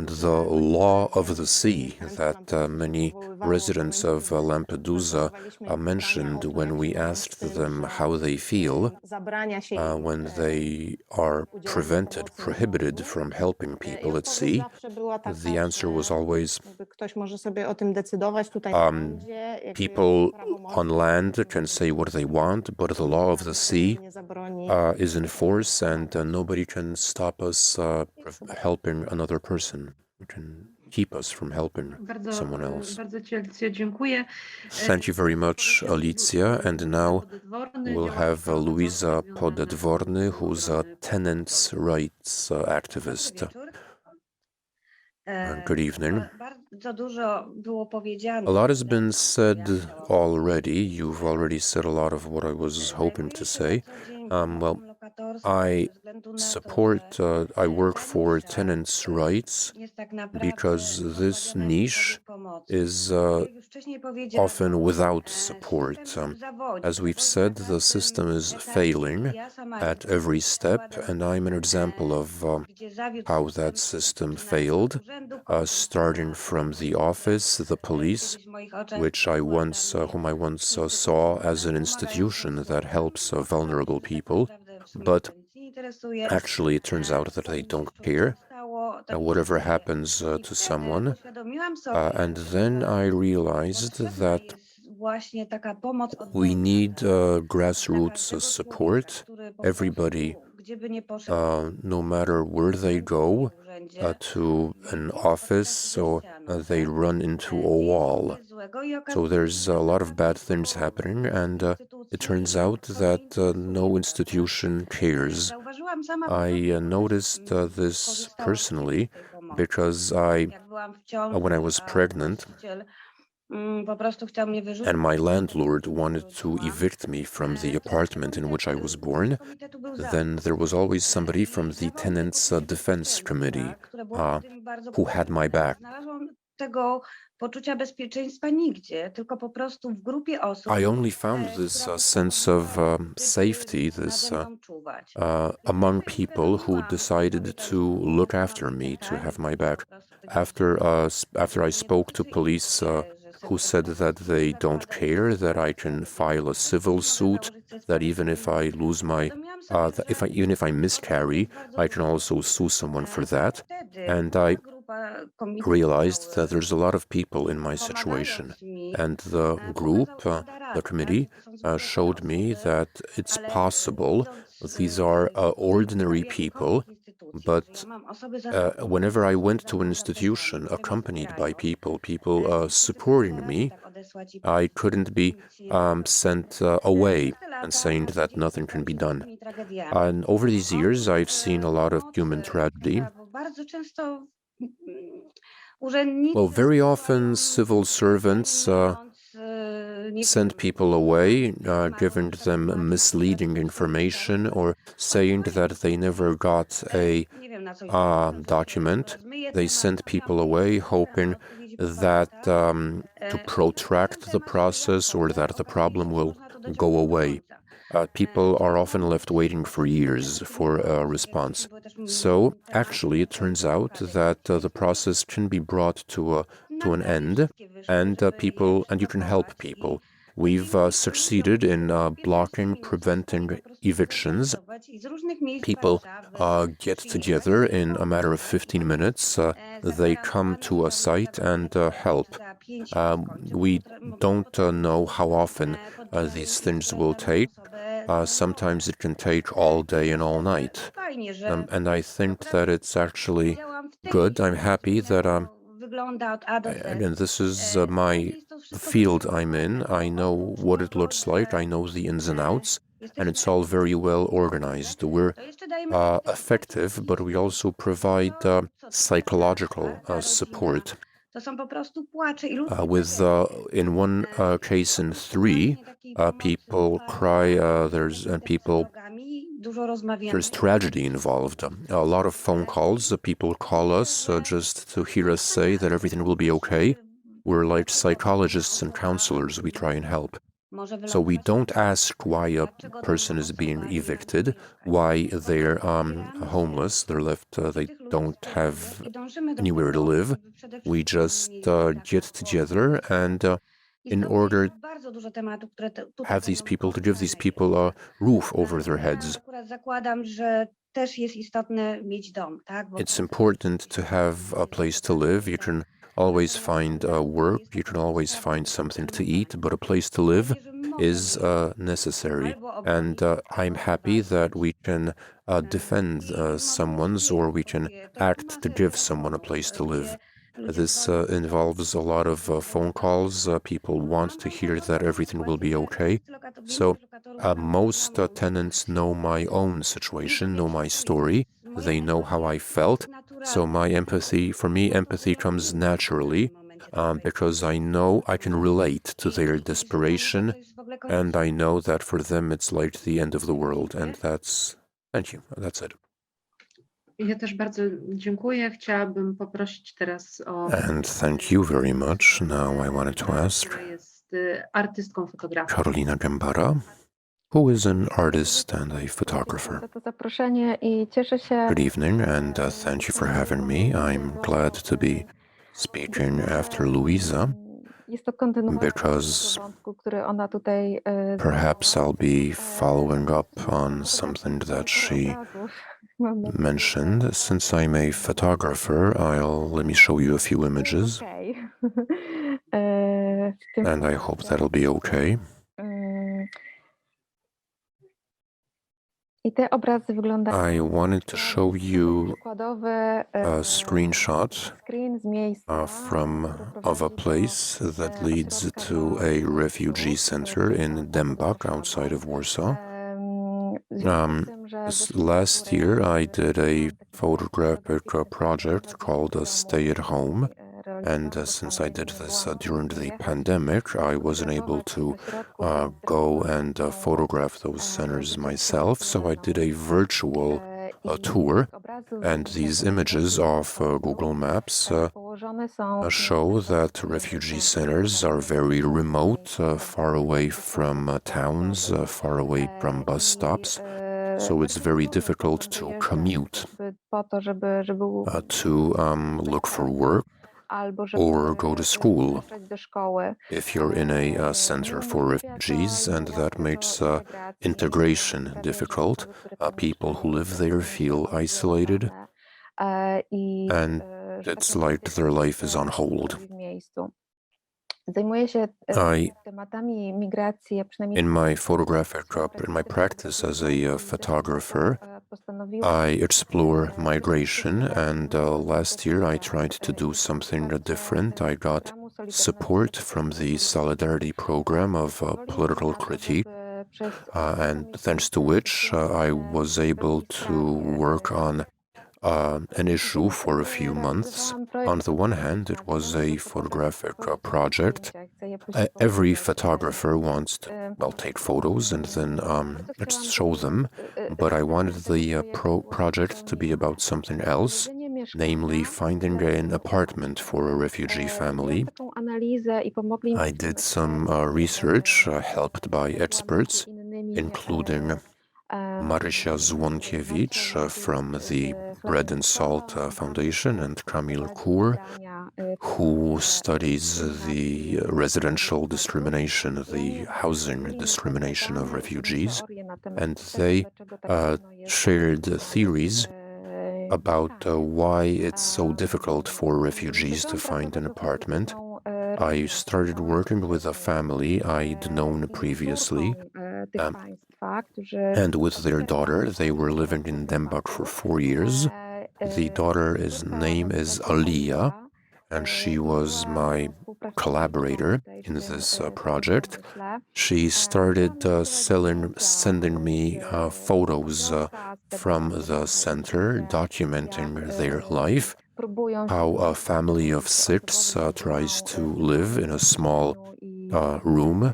the law of the sea that many residents of Lampedusa mentioned when we asked them how they feel when they are prohibited from helping people at sea. The answer was always people on land can say what they want, but the law of the sea is in force and nobody can stop us helping another person. We can keep us from helping someone else. Thank you very much, Alicja. And now we'll have Luiza Podedworny, who's a tenants' rights activist. Good evening. A lot has been said already. You've already said a lot of what I was hoping to say. Well, I work for tenants' rights because this niche is often without support. As we've said, the system is failing at every step, and I'm an example of how that system failed, starting from the office, the police, whom I once saw as an institution that helps vulnerable people, but actually it turns out that they don't care whatever happens to someone. And then I realized that we need grassroots support. Everybody, no matter where they go, to an office, so they run into a wall. So there's a lot of bad things happening, and it turns out that no institution cares. I noticed this personally because when I was pregnant, and my landlord wanted to evict me from the apartment in which I was born, then there was always somebody from the Tenants' Defense Committee who had my back. I only found this sense of safety, among people who decided to look after me, to have my back. After I spoke to police who said that they don't care, that I can file a civil suit, that even if I lose even if I miscarry, I can also sue someone for that. And I realized that there's a lot of people in my situation. And the group, the committee, showed me that it's possible. These are ordinary people, but whenever I went to an institution accompanied by people supporting me, I couldn't be sent away and saying that nothing can be done. And over these years, I've seen a lot of human tragedy. Well, very often civil servants send people away, giving them misleading information or saying that they never got a document. They send people away hoping that to protract the process or that the problem will go away. People are often left waiting for years for a response. So actually, it turns out that the process can be brought to an end, and you can help people. We've succeeded in blocking, preventing evictions. People get together in a matter of 15 minutes. They come to a site and help. We don't know how often these things will take. Sometimes it can take all day and all night. And I think that it's actually good. I'm happy that, again, this is my field I'm in. I know what it looks like. I know the ins and outs. And it's all very well organized. We're effective, but we also provide psychological support. In one case in 3, people cry. There's tragedy involved. A lot of phone calls. People call us just to hear us say that everything will be okay. We're like psychologists and counselors. We try and help. So we don't ask why a person is being evicted, why they're homeless, they're left, they don't have anywhere to live. We just get together and in order to have these people, to give these people a roof over their heads. It's important to have a place to live. You can always find work, you can always find something to eat, but a place to live is necessary. And I'm happy that we can defend someone's, or we can act to give someone a place to live. This involves a lot of phone calls. People want to hear that everything will be okay. So most tenants know my own situation, know my story. They know how I felt. So for me, empathy comes naturally because I know I can relate to their desperation, and I know that for them it's like the end of the world. And thank you, that's it. Ja też bardzo dziękuję. Chciałabym poprosić teraz o... And thank you very much. Now I wanted to ask która jest artystką fotografią. Karolina Gembara, who is an artist and a photographer. Za to zaproszenie i cieszę się. Good evening, and thank you for having me. I'm glad to be speaking after Luiza, Jest to kontynuacja because wątku, który ona tutaj perhaps I'll be following up on something that she mentioned. Since I'm a photographer, let me show you a few images, and I hope that'll be okay. I te obrazy wyglądają. I wanted to show you Przykładowy a screenshot screen z miejsca of a place that leads to a refugee center in Dębak, outside of Warsaw. Last year, I did a photographic project called Stay at Home. And since I did this during the pandemic, I wasn't able to go and photograph those centers myself. So I did a virtual tour. And these images of Google Maps show that refugee centers are very remote, far away from towns, far away from bus stops. So it's very difficult to commute, to look for work, or go to school if you're in a center for refugees, and that makes integration difficult. People who live there feel isolated, and it's like their life is on hold. In my practice as a photographer, I explore migration, and last year I tried to do something different. I got support from the Solidarity program of political critique, and thanks to which I was able to work on an issue for a few months. On the one hand, it was a photographic project. Every photographer wants to, take photos and then show them, but I wanted the project to be about something else, namely finding an apartment for a refugee family. I did some research helped by experts, including Marysia Złonkiewicz from the Bread and Salt Foundation and Kamil Kur, who studies the residential discrimination, the housing discrimination of refugees, and they shared theories about why it's so difficult for refugees to find an apartment. I started working with a family I'd known previously, and with their daughter. They were living in Dębak for 4 years. The daughter's name is Alia, and she was my collaborator in this project. She started sending me photos from the center, documenting their life, how a family of 6 tries to live in a small room,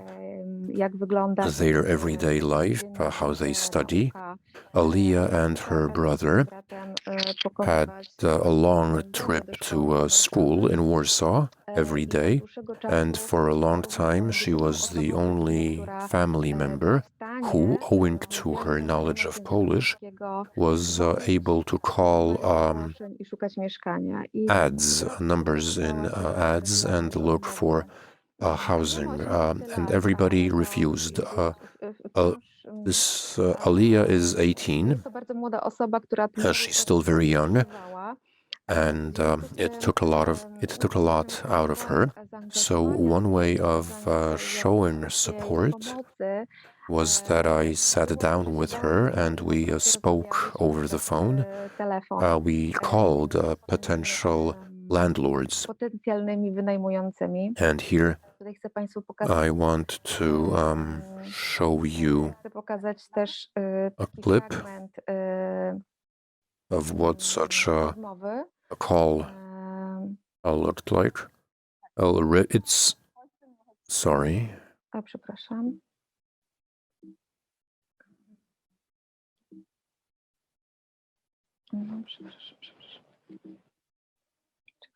their everyday life, how they study. Alia and her brother had a long trip to school in Warsaw every day, and for a long time she was the only family member who, owing to her knowledge of Polish, was able to call numbers in ads and look for housing, and everybody refused. This Alia is 18. She's still very young, and it took a lot out of her. So one way of showing support was that I sat down with her and we spoke over the phone. We called potential landlords. And here I want to show you a clip of what such a call looked like. It's sorry.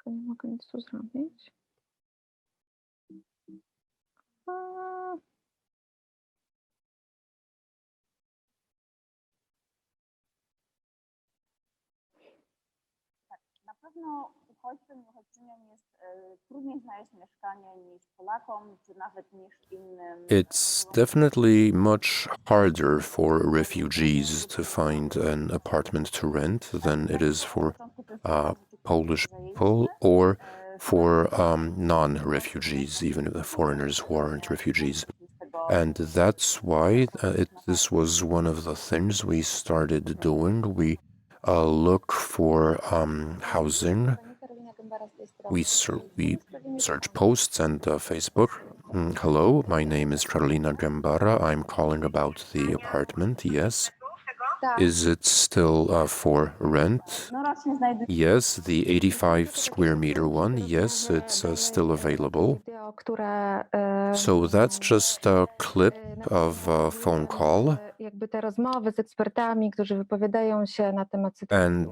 Nie mogę nic tu zrobić. Na pewno uchodźcom i uchodźczyniom jest trudniej znaleźć mieszkanie niż Polakom, czy nawet niż innym. It's definitely much harder for refugees to find an apartment to rent than it is for Polish people or for non-refugees, even foreigners who aren't refugees. And that's why this was one of the things we started doing. We look for housing. We search posts and Facebook. Hello, my name is Karolina Gembara. I'm calling about the apartment. Yes. Is it still for rent? Yes, the 85 square meter one. Yes, it's still available. So that's just a clip of a phone call. And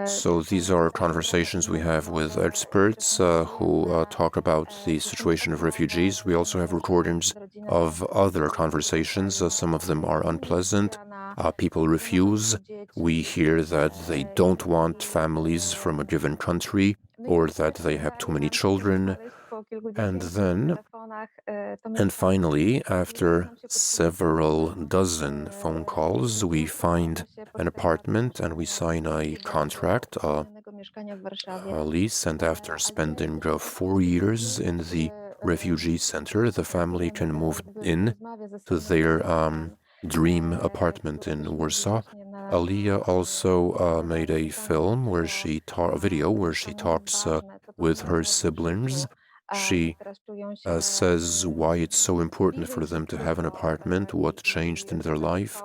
so these are conversations we have with experts who talk about the situation of refugees. We also have recordings of other conversations. Some of them are unpleasant. People refuse. We hear that they don't want families from a given country or that they have too many children. And finally, after several dozen phone calls, we find an apartment and we sign a contract, a lease. And after spending 4 years in the refugee center, the family can move in to their dream apartment in Warsaw. Alia also made a film where a video where she talks with her siblings. She says why it's so important for them to have an apartment, what changed in their life.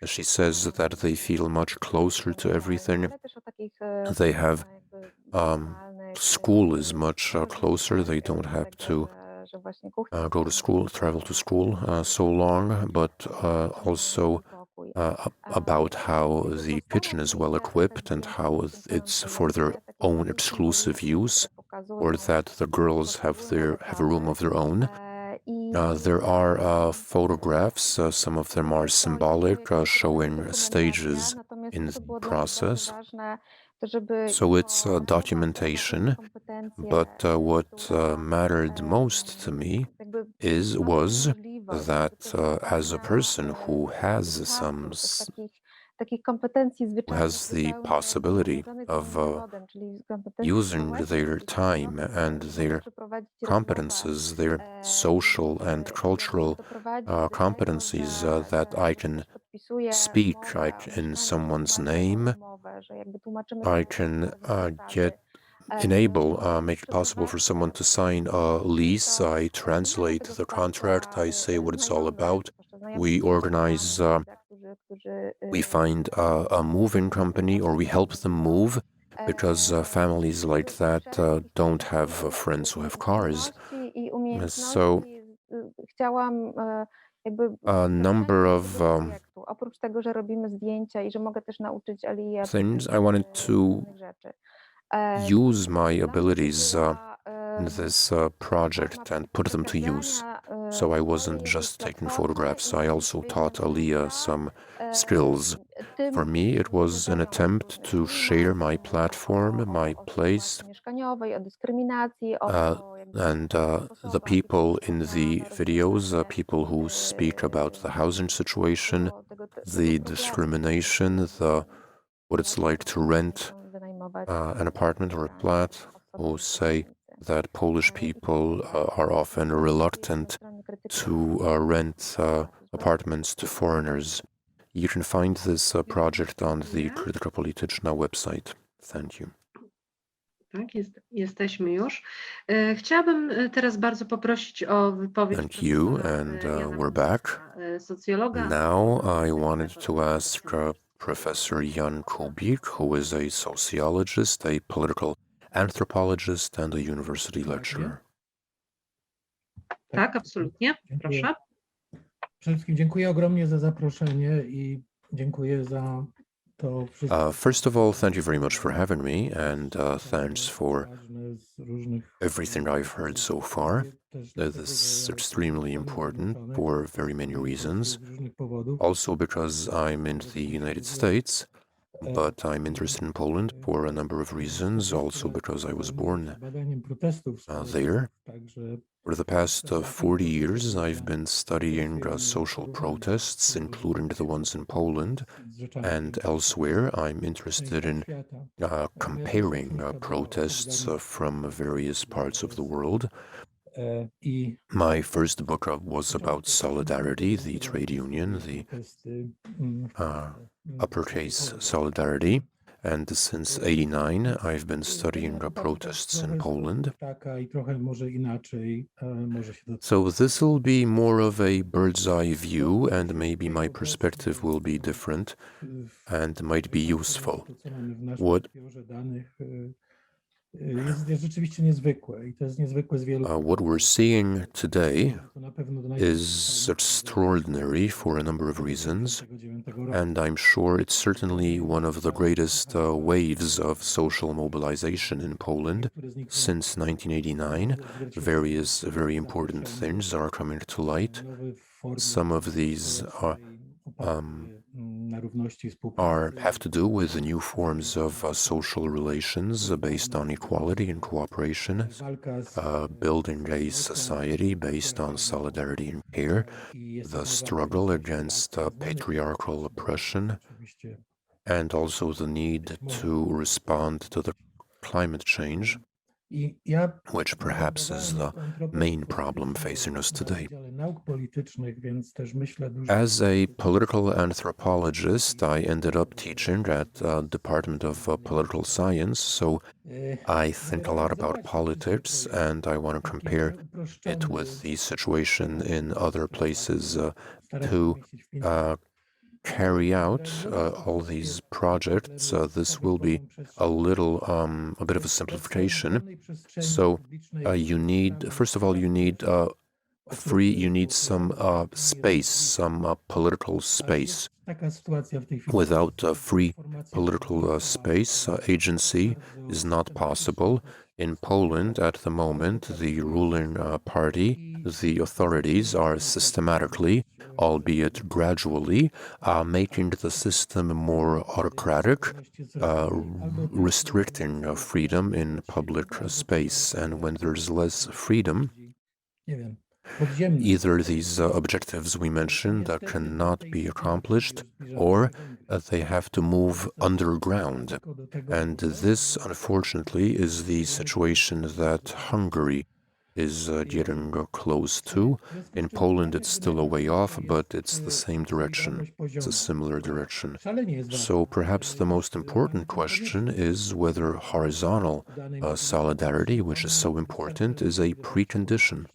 She says that they feel much closer to everything. They have school is much closer. They don't have to go to school, travel to school so long, but also about how the kitchen is well equipped and how it's for their own exclusive use, or that the girls have a room of their own. There are photographs, some of them are symbolic, showing stages in the process. So it's documentation, but what mattered most to me was that as a person who has the possibility of using their time and their competences, their social and cultural competencies, that I can speak in someone's name, I can make it possible for someone to sign a lease. I translate the contract, I say what it's all about. We organize, we find a moving company, or we help them move, because families like that don't have friends who have cars. So a number of things I wanted to use my abilities in this project and put them to use. So I wasn't just taking photographs, I also taught Aliyah some skills. For me, it was an attempt to share my platform, my place, and the people in the videos, people who speak about the housing situation, the discrimination, what it's like to rent an apartment or a flat, who say that Polish people are often reluctant to rent apartments to foreigners. You can find this project on the Krytyka Polityczna website. Thank you. Tak, jesteśmy już. Chciałabym teraz bardzo poprosić o wypowiedź. Thank you, and we're back. Socjologa. Now I wanted to ask Professor Jan Kubik, who is a sociologist, a political anthropologist, and a university lecturer. Tak, absolutnie. Proszę. Przede wszystkim dziękuję ogromnie za zaproszenie i dziękuję za to wszystko. First of all, thank you very much for having me, and thanks for everything I've heard so far. This is extremely important for very many reasons. Also because I'm in the United States, but I'm interested in Poland for a number of reasons, also because I was born there. For the past 40 years, I've been studying social protests, including the ones in Poland and elsewhere. I'm interested in comparing protests from various parts of the world. My first book was about Solidarity, the trade union, the uppercase Solidarity. And since '89, I've been studying protests in Poland. So this will be more of a bird's eye view, and maybe my perspective will be different and might be useful. What we're seeing today is extraordinary for a number of reasons, and I'm sure it's certainly one of the greatest waves of social mobilization in Poland since 1989. Various very important things are coming to light. Some of these have to do with the new forms of social relations based on equality and cooperation, building a society based on solidarity and care, the struggle against patriarchal oppression, and also the need to respond to the climate change, which perhaps is the main problem facing us today. As a political anthropologist, I ended up teaching at the Department of Political Science, so I think a lot about politics, and I want to compare it with the situation in other places to carry out all these projects, this will be a bit of a simplification. So you need, first of all, you need some space, some political space. Without free political space, agency is not possible. In Poland, at the moment, the ruling party, the authorities are systematically, albeit gradually, making the system more autocratic, restricting freedom in public space. And when there's less freedom, either these objectives we mentioned cannot be accomplished, or they have to move underground. And this, unfortunately, is the situation that Hungary is getting close to. In Poland, it's still a way off, but it's the same direction. It's a similar direction. So perhaps the most important question is whether horizontal solidarity, which is so important, is a precondition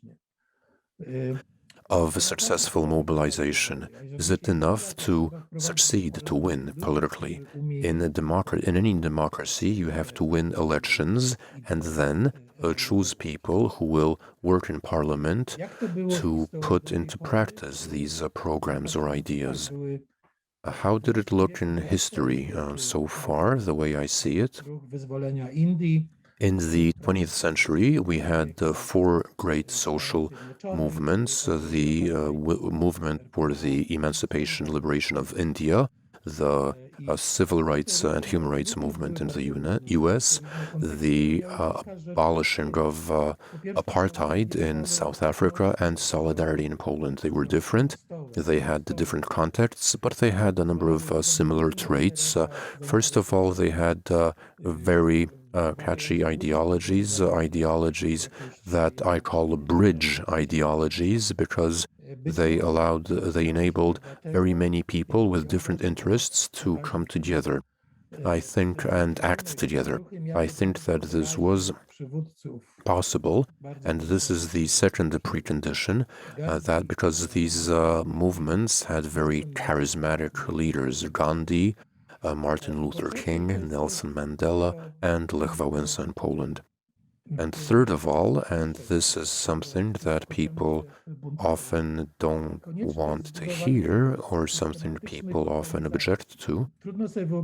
of a successful mobilization. Is it enough to succeed, to win politically? In any democracy, you have to win elections and then choose people who will work in parliament to put into practice these programs or ideas. How did it look in history so far, the way I see it? In the 20th century, we had four great social movements. The movement for the emancipation, liberation of India, the civil rights and human rights movement in the US, the abolishing of apartheid in South Africa, and solidarity in Poland. They were different. They had different contexts, but they had a number of similar traits. First of all, they had very catchy ideologies that I call bridge ideologies, because they enabled very many people with different interests to come together, I think, and act together. I think that this was possible, and this is the second precondition, that because these movements had very charismatic leaders, Gandhi, Martin Luther King, Nelson Mandela, and Lech Wałęsa in Poland. And third of all, and this is something that people often don't want to hear, or something people often object to,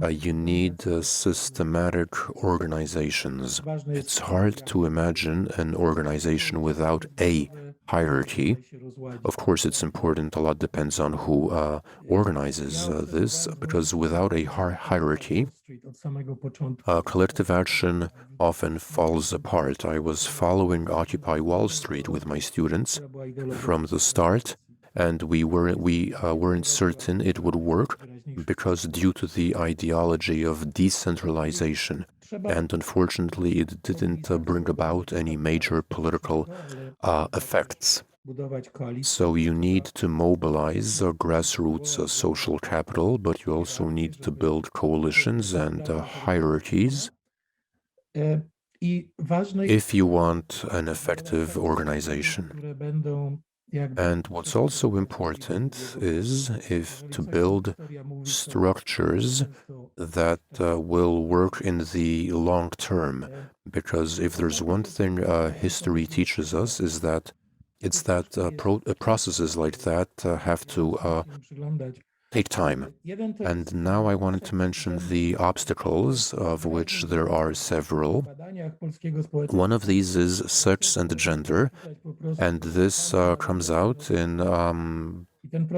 you need systematic organizations. It's hard to imagine an organization without a hierarchy. Of course, it's important, a lot depends on who organizes this, because without a hierarchy, collective action often falls apart. I was following Occupy Wall Street with my students from the start, and we weren't certain it would work, because due to the ideology of decentralization. And unfortunately, it didn't bring about any major political effects. So you need to mobilize grassroots social capital, but you also need to build coalitions and hierarchies if you want an effective organization. And what's also important is to build structures that will work in the long term, because if there's one thing history teaches us, is that it's that processes like that have to take time. And now I wanted to mention the obstacles, of which there are several. One of these is sex and gender, and this comes out in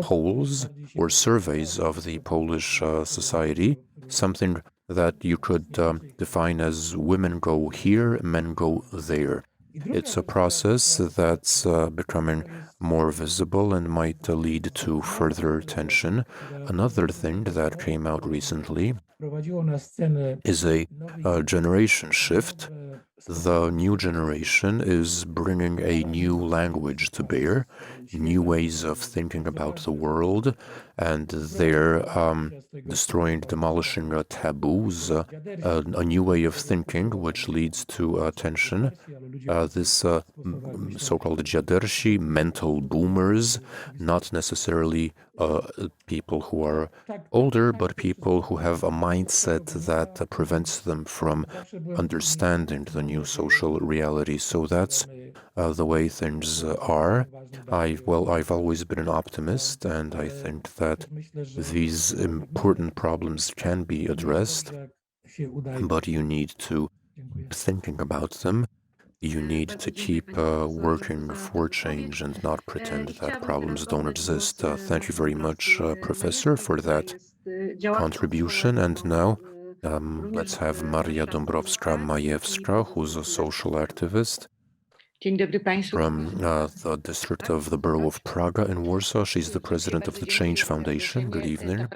polls or surveys of the Polish society, something that you could define as women go here, men go there. It's a process that's becoming more visible and might lead to further tension. Another thing that came out recently is a generation shift the new generation is bringing a new language to bear, new ways of thinking about the world, and they're destroying, demolishing taboos, a new way of thinking which leads to attention. This so-called dziadersi, mental boomers, not necessarily people who are older, but people who have a mindset that prevents them from understanding the new social reality. So that's the way things are. I've always been an optimist, and I think that these important problems can be addressed, but you need to thinking about them. You need to keep working for change and not pretend that problems don't exist. Thank you very much, Professor, for that contribution. And now let's have Maria Dąbrowska-Majewska, who's a social activist from the district of the borough of Praga in Warsaw. She's the president of the Change Foundation. Good evening.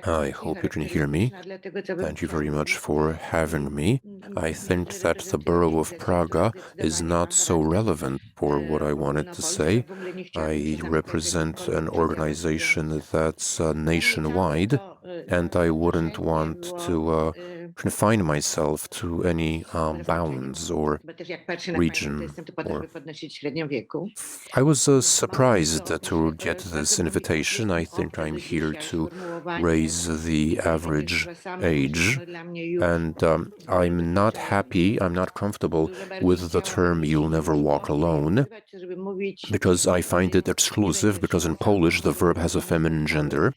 I hope you can hear me. Thank you very much for having me. I think that the borough of Praga is not so relevant for what I wanted to say. I represent an organization that's nationwide, and I wouldn't want to confine myself to any bounds or region. I was surprised to get this invitation. I think I'm here to raise the average age, and I'm not happy, I'm not comfortable with the term "you'll never walk alone," because I find it exclusive, because in Polish the verb has a feminine gender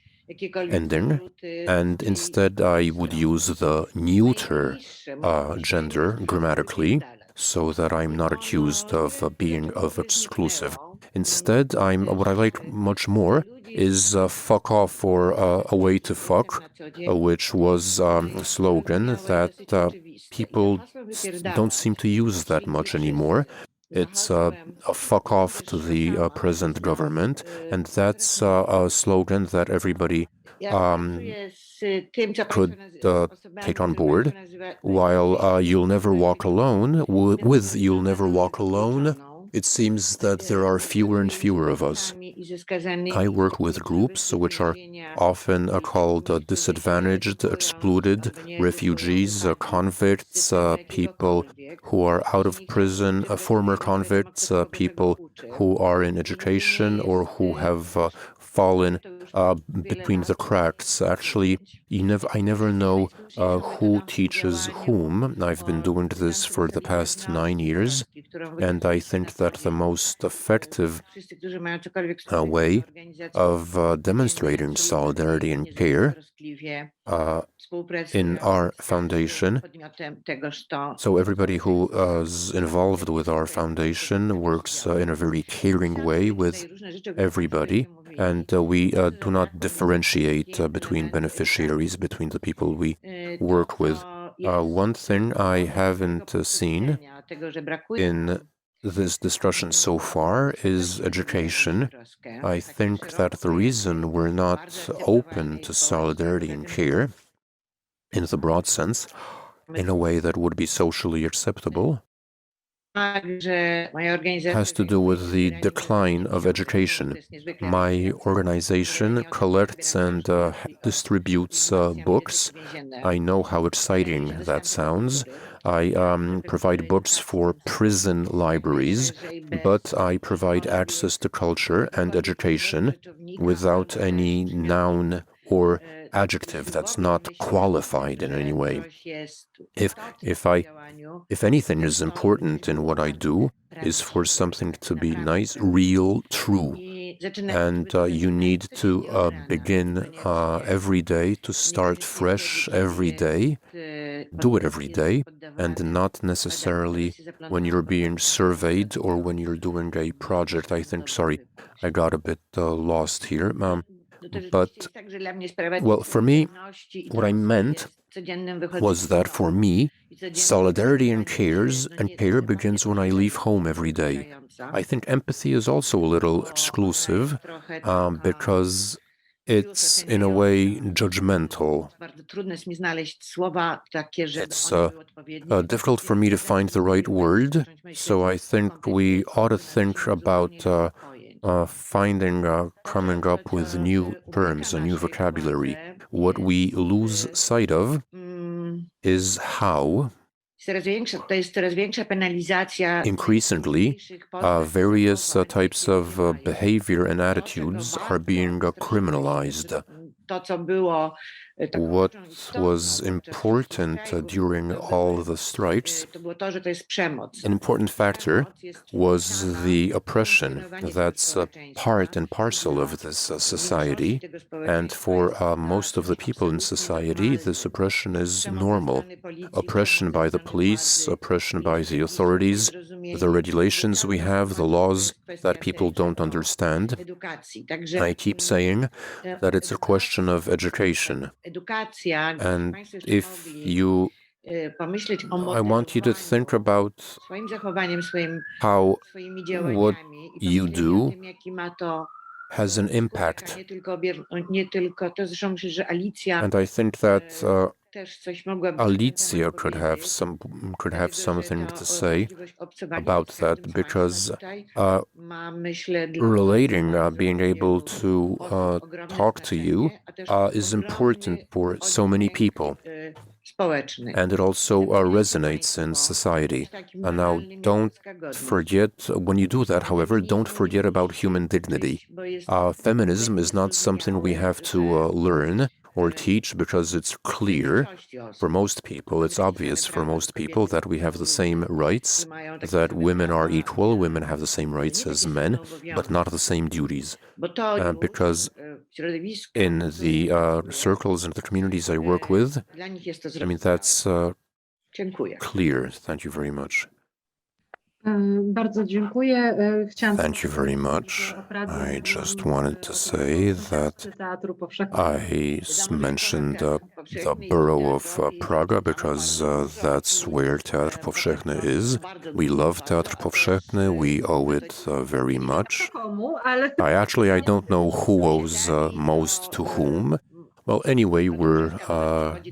ending, and instead I would use the neuter gender grammatically, so that I'm not accused of being exclusive. Instead, what I like much more is fuck off or a way to fuck, which was a slogan that people don't seem to use that much anymore. It's a fuck off to the present government, and that's a slogan that everybody could take on board, while you'll never walk alone, with you'll never walk alone, it seems that there are fewer and fewer of us. I work with groups which are often called disadvantaged, excluded, refugees, convicts, people who are out of prison, former convicts, people who are in education or who have fallen between the cracks. Actually, I never know who teaches whom. I've been doing this for the past 9 years, and I think that the most effective way of demonstrating solidarity and care in our foundation. So everybody who is involved with our foundation works in a very caring way with everybody, and we do not differentiate between beneficiaries, between the people we work with. One thing I haven't seen in this discussion so far is education. I think that the reason we're not open to solidarity and care, in the broad sense, in a way that would be socially acceptable, has to do with the decline of education. My organization collects and distributes books. I know how exciting that sounds. I provide books for prison libraries, but I provide access to culture and education without any noun or adjective that's not qualified in any way. If anything is important in what I do, is for something to be nice, real, true. And you need to begin every day, to start fresh every day, do it every day, and not necessarily when you're being surveyed or when you're doing a project. I think, sorry, I got a bit lost here. But, well, for me, what I meant was that for me, solidarity and care begins when I leave home every day. I think empathy is also a little exclusive because it's in a way judgmental. It's difficult for me to find the right word, so I think we ought to think about coming up with new terms, a new vocabulary. What we lose sight of is how increasingly various types of behavior and attitudes are being criminalized. What was important during all the strikes, an important factor was the oppression that's part and parcel of this society. And for most of the people in society, this oppression is normal. Oppression by the police, oppression by the authorities, the regulations we have, the laws that people don't understand. I keep saying that it's a question of education. And if you, I want you to think about how what you do has an impact. And I think that Alicja could have something to say about that, because relating, being able to talk to you is important for so many people. And it also resonates in society. And now don't forget, when you do that, however, don't forget about human dignity. Feminism is not something we have to learn or teach, because it's clear for most people, it's obvious for most people that we have the same rights, that women are equal, women have the same rights as men, but not the same duties. Because in the circles and the communities I work with, I mean, that's clear. Thank you very much. Bardzo dziękuję. Thank you very much. I just wanted to say that I mentioned the borough of Praga because that's where Teatr Powszechny is. We love Teatr Powszechny. We owe it very much. I don't know who owes most to whom. Well, anyway, we're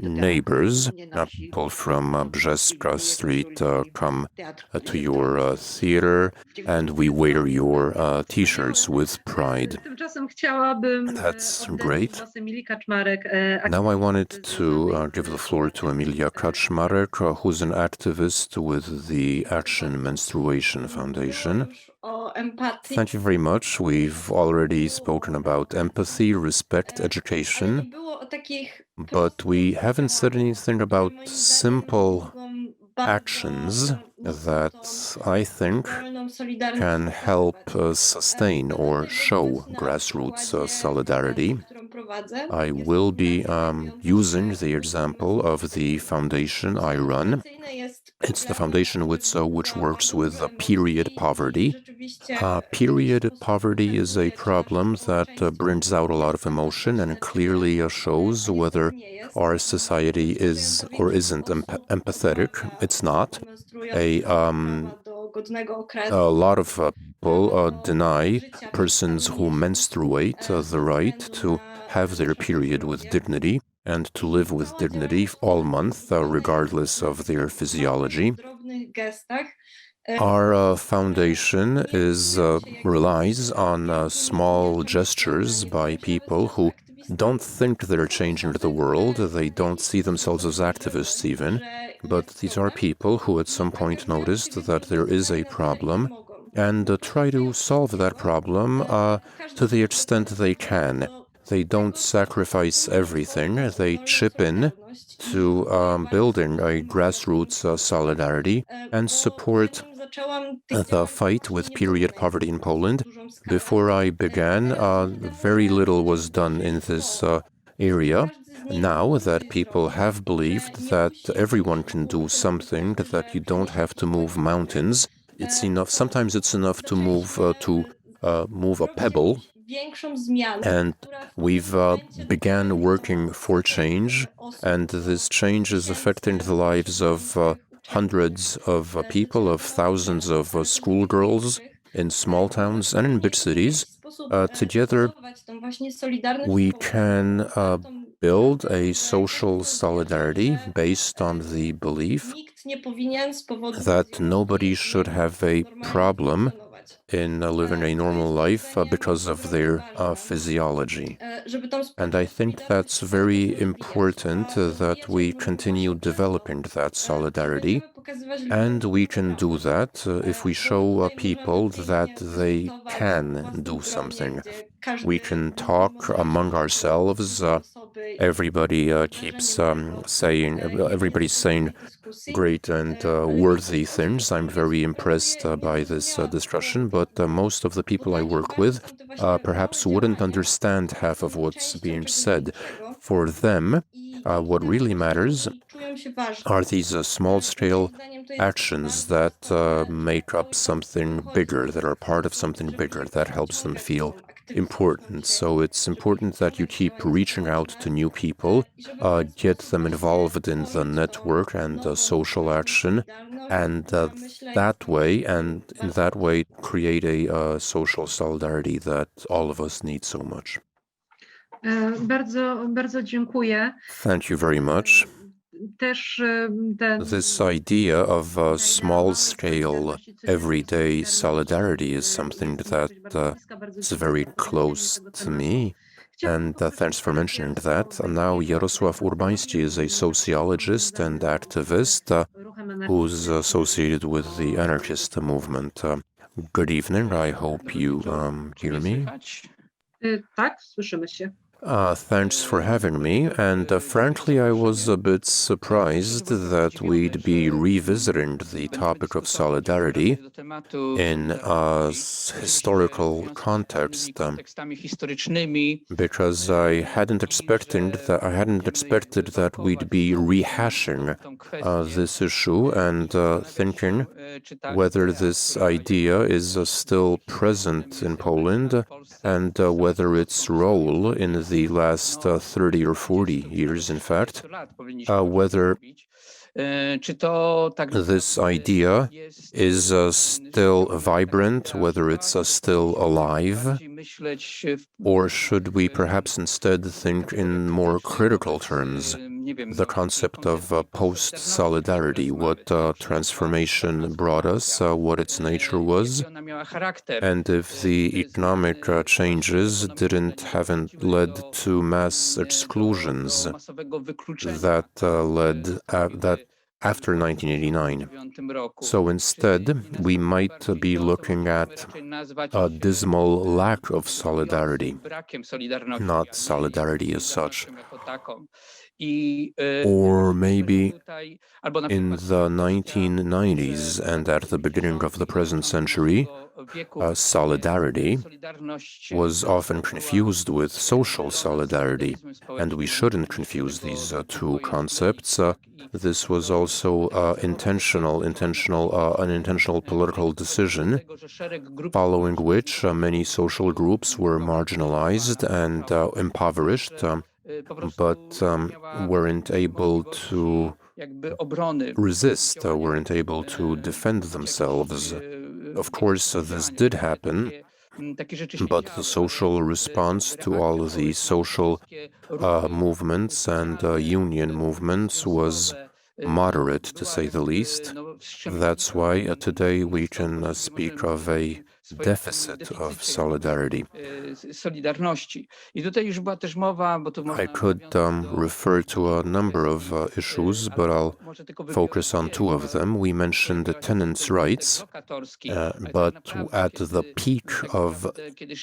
neighbors. People from Brzeska Street come to your theater, and we wear your T-shirts with pride. That's great. Now I wanted to give the floor to Emilia Kaczmarek, who's an activist with the Action Menstruation Foundation. Thank you very much. We've already spoken about empathy, respect, education, but we haven't said anything about simple actions that I think can help sustain or show grassroots solidarity. I will be using the example of the foundation I run. It's the foundation which works with period poverty. Period poverty is a problem that brings out a lot of emotion and clearly shows whether our society is or isn't empathetic. It's not. A lot of people deny persons who menstruate the right to have their period with dignity and to live with dignity all month, regardless of their physiology. Our foundation relies on small gestures by people who don't think they're changing the world. They don't see themselves as activists even. But these are people who at some point noticed that there is a problem and try to solve that problem to the extent they can. They don't sacrifice everything. They chip in to building a grassroots solidarity and support the fight with period poverty in Poland. Before I began, very little was done in this area. Now that people have believed that everyone can do something, that you don't have to move mountains, it's enough. Sometimes it's enough to move a pebble. And we've began working for change, and this change is affecting the lives of hundreds of people, of thousands of schoolgirls in small towns and in big cities. together we can build a social solidarity based on the belief that nobody should have a problem in living a normal life because of their physiology. And I think that's very important that we continue developing that solidarity. And we can do that if we show people that they can do something. We can talk among ourselves. Everybody keeps everybody's saying great and worthy things. I'm very impressed by this discussion, but most of the people I work with perhaps wouldn't understand half of what's being said. For them, what really matters are these small-scale actions that make up something bigger, that are part of something bigger, that helps them feel important. So it's important that you keep reaching out to new people, get them involved in the network and social action, and in that way create a social solidarity that all of us need so much. Bardzo dziękuję. Thank you very much. This idea of small-scale, everyday solidarity is something that is very close to me, and thanks for mentioning that. Now Jarosław Urbański is a sociologist and activist who's associated with the anarchist movement. Good evening, I hope you hear me. Tak, słyszymy się. Thanks for having me, and frankly I was a bit surprised that we'd be revisiting the topic of solidarity in a historical context, because I hadn't expected that we'd be rehashing this issue and thinking whether this idea is still present in Poland and whether its role in the last 30 or 40 years, in fact, whether this idea is still vibrant, whether it's still alive, or should we perhaps instead think in more critical terms, the concept of post-solidarity, what transformation brought us, what its nature was, and if the economic changes haven't led to mass exclusions that led after 1989. So instead, we might be looking at a dismal lack of solidarity, not solidarity as such. Or maybe in the 1990s and at the beginning of the present century, solidarity was often confused with social solidarity, and we shouldn't confuse these two concepts. This was also an intentional political decision, following which many social groups were marginalized and impoverished, but weren't able to resist, weren't able to defend themselves. Of course, this did happen, but the social response to all of the social movements and union movements was moderate, to say the least. That's why today we can speak of a deficit of solidarity. I could refer to a number of issues, but I'll focus on two of them. We mentioned the tenants' rights, but at the peak of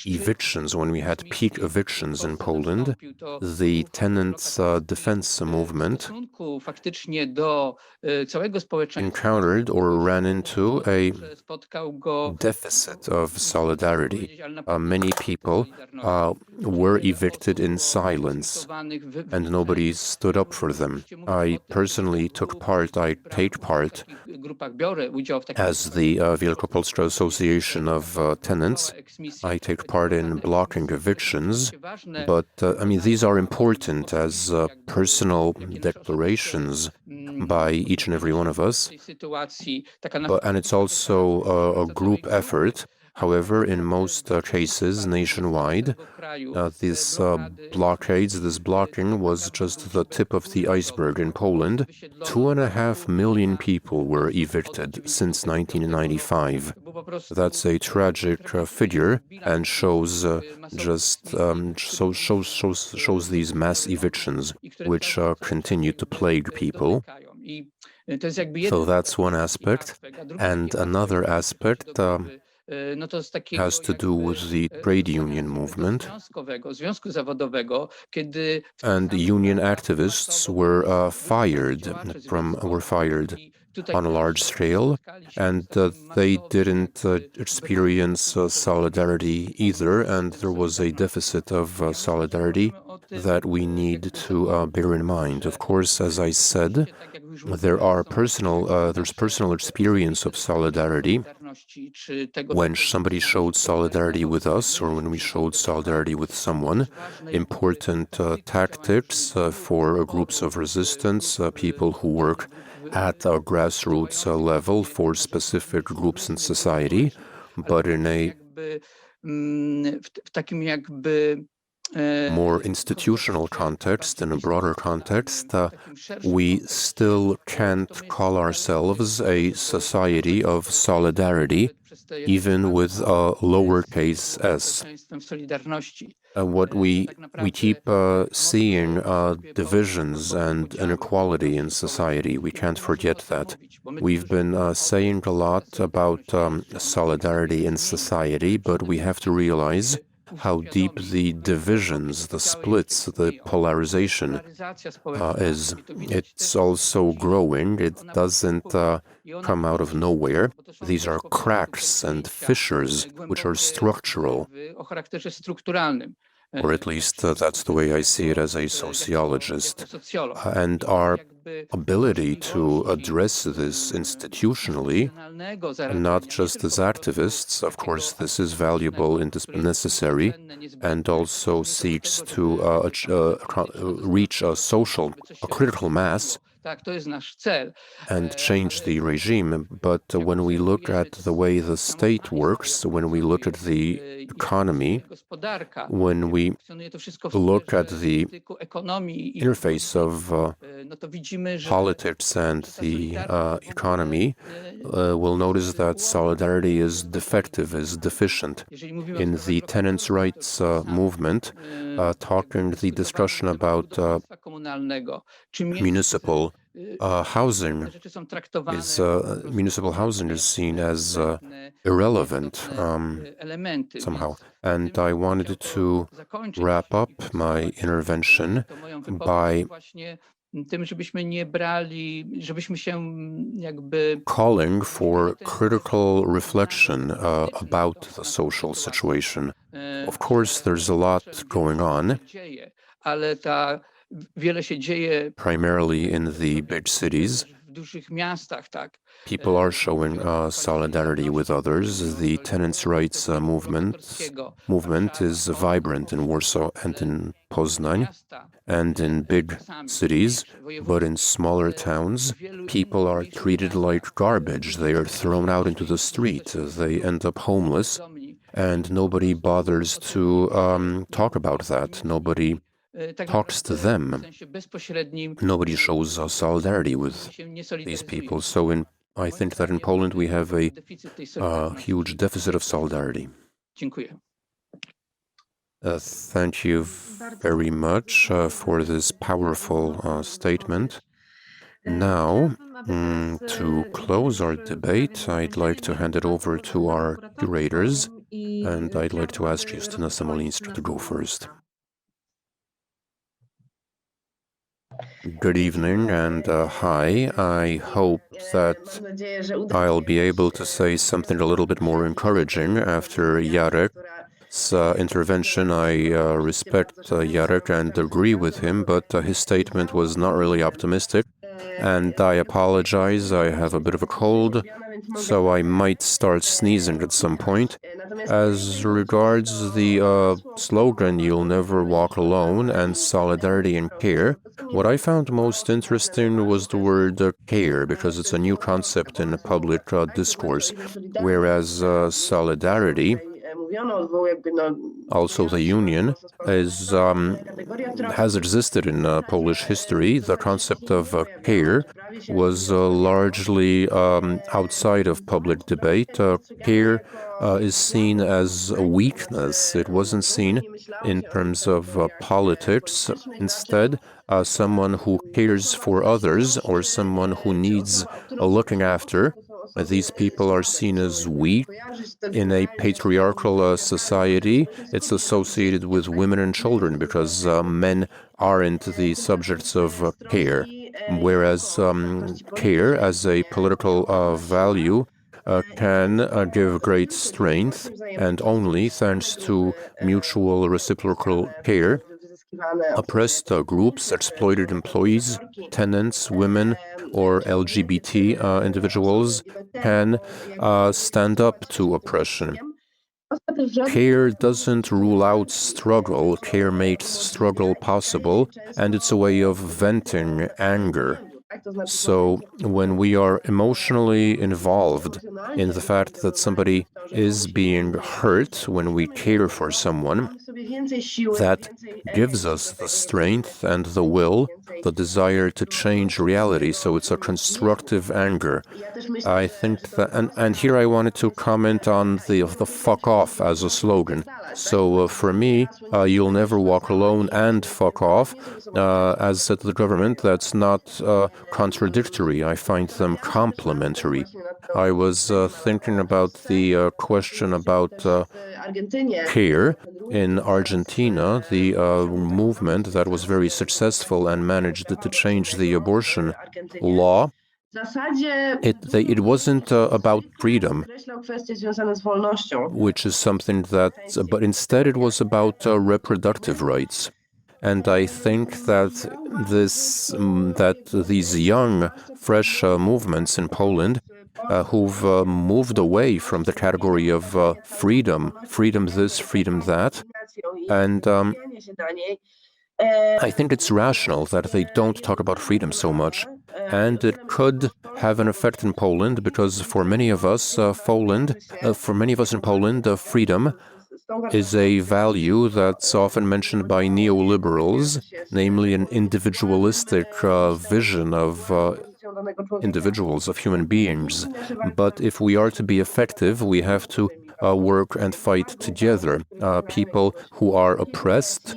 evictions, when we had peak evictions in Poland, the tenants' defense movement encountered or ran into a deficit of solidarity. Many people were evicted in silence, and nobody stood up for them. I personally take part as the Wielkopolska Association of Tenants. I take part in blocking evictions, but these are important as personal declarations by each and every one of us, and it's also a group effort However, in most cases nationwide, this blocking was just the tip of the iceberg. In Poland, 2.5 million people were evicted since 1995. That's a tragic figure and shows shows these mass evictions which continue to plague people. So that's one aspect, and another aspect has to do with the trade union movement. And union activists were fired on a large scale, and they didn't experience solidarity either, and there was a deficit of solidarity that we need to bear in mind. Of course, as I said, there's personal experience of solidarity. When somebody showed solidarity with us, or when we showed solidarity with someone, important tactics for groups of resistance, people who work at a grassroots level for specific groups in society, but in a more institutional context, in a broader context, we still can't call ourselves a society of solidarity, even with a lowercase s. What we keep seeing divisions and inequality in society. We can't forget that. We've been saying a lot about solidarity in society, but we have to realize how deep the divisions, the splits, the polarization is. It's also growing. It doesn't come out of nowhere. These are cracks and fissures which are structural. Or at least that's the way I see it as a sociologist. And our ability to address this institutionally, not just as activists, of course, this is valuable and necessary, and also seeks to reach a critical mass and change the regime. But when we look at the way the state works, when we look at the economy, when we look at the interface of politics and the economy, we'll notice that solidarity is defective, is deficient. In the tenants' rights movement, the discussion about municipal housing is seen as irrelevant somehow. And I wanted to wrap up my intervention by calling for critical reflection about the social situation. Of course, there's a lot going on, primarily in the big cities. People are showing solidarity with others. The tenants' rights movement is vibrant in Warsaw and in Poznań and in big cities, but in smaller towns, people are treated like garbage. They are thrown out into the street. They end up homeless, and nobody bothers to talk about that. Nobody talks to them. Nobody shows solidarity with these people. So I think that in Poland we have a huge deficit of solidarity. Thank you very much for this powerful statement. Now, to close our debate, I'd like to hand it over to our curators, and I'd like to ask Justyna Samolińska to go first. Good evening and hi. I hope that I'll be able to say something a little bit more encouraging after Jarek's intervention. I respect Jarek and agree with him, but his statement was not really optimistic. and I apologize, I have a bit of a cold, so I might start sneezing at some point. As regards the slogan, "You'll never walk alone," and solidarity and care, what I found most interesting was the word care, because it's a new concept in the public discourse, whereas solidarity, also the union, has existed in Polish history. The concept of care was largely outside of public debate. Care is seen as a weakness. It wasn't seen in terms of politics. Instead, someone who cares for others or someone who needs a looking after, these people are seen as weak. In a patriarchal society, it's associated with women and children because men aren't the subjects of care, whereas care as a political value can give great strength, and only thanks to mutual reciprocal care, oppressed groups, exploited employees, tenants, women, or LGBT individuals can stand up to oppression. Care doesn't rule out struggle. Care makes struggle possible, and it's a way of venting anger. So when we are emotionally involved in the fact that somebody is being hurt, when we care for someone, that gives us the strength and the will, the desire to change reality. So it's a constructive anger. I think that, and here I wanted to comment on the fuck off as a slogan. So for me, "You'll never walk alone" and "fuck off," as said the government, that's not contradictory. I find them complementary. I was thinking about the question about care in Argentina, the movement that was very successful and managed to change the abortion law. It wasn't about freedom, which is something that, but instead it was about reproductive rights. And I think that these young, fresh movements in Poland who've moved away from the category of freedom this, freedom that, and I think it's rational that they don't talk about freedom so much. And it could have an effect in Poland because for many of us in Poland, freedom is a value that's often mentioned by neoliberals, namely an individualistic vision of individuals, of human beings. But if we are to be effective, we have to work and fight together. People who are oppressed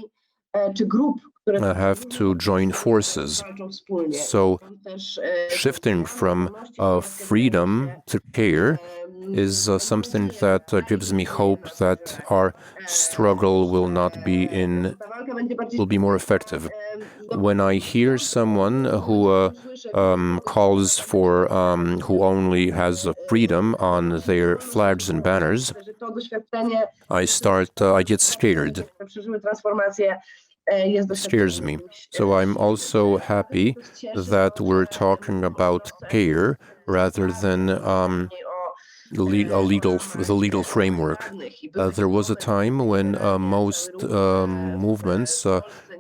have to join forces. So shifting from freedom to care is something that gives me hope that our struggle will be more effective. When I hear someone who calls for, who only has freedom on their flags and banners, I get scared. It scares me. So I'm also happy that we're talking about care rather than the legal framework. There was a time when most movements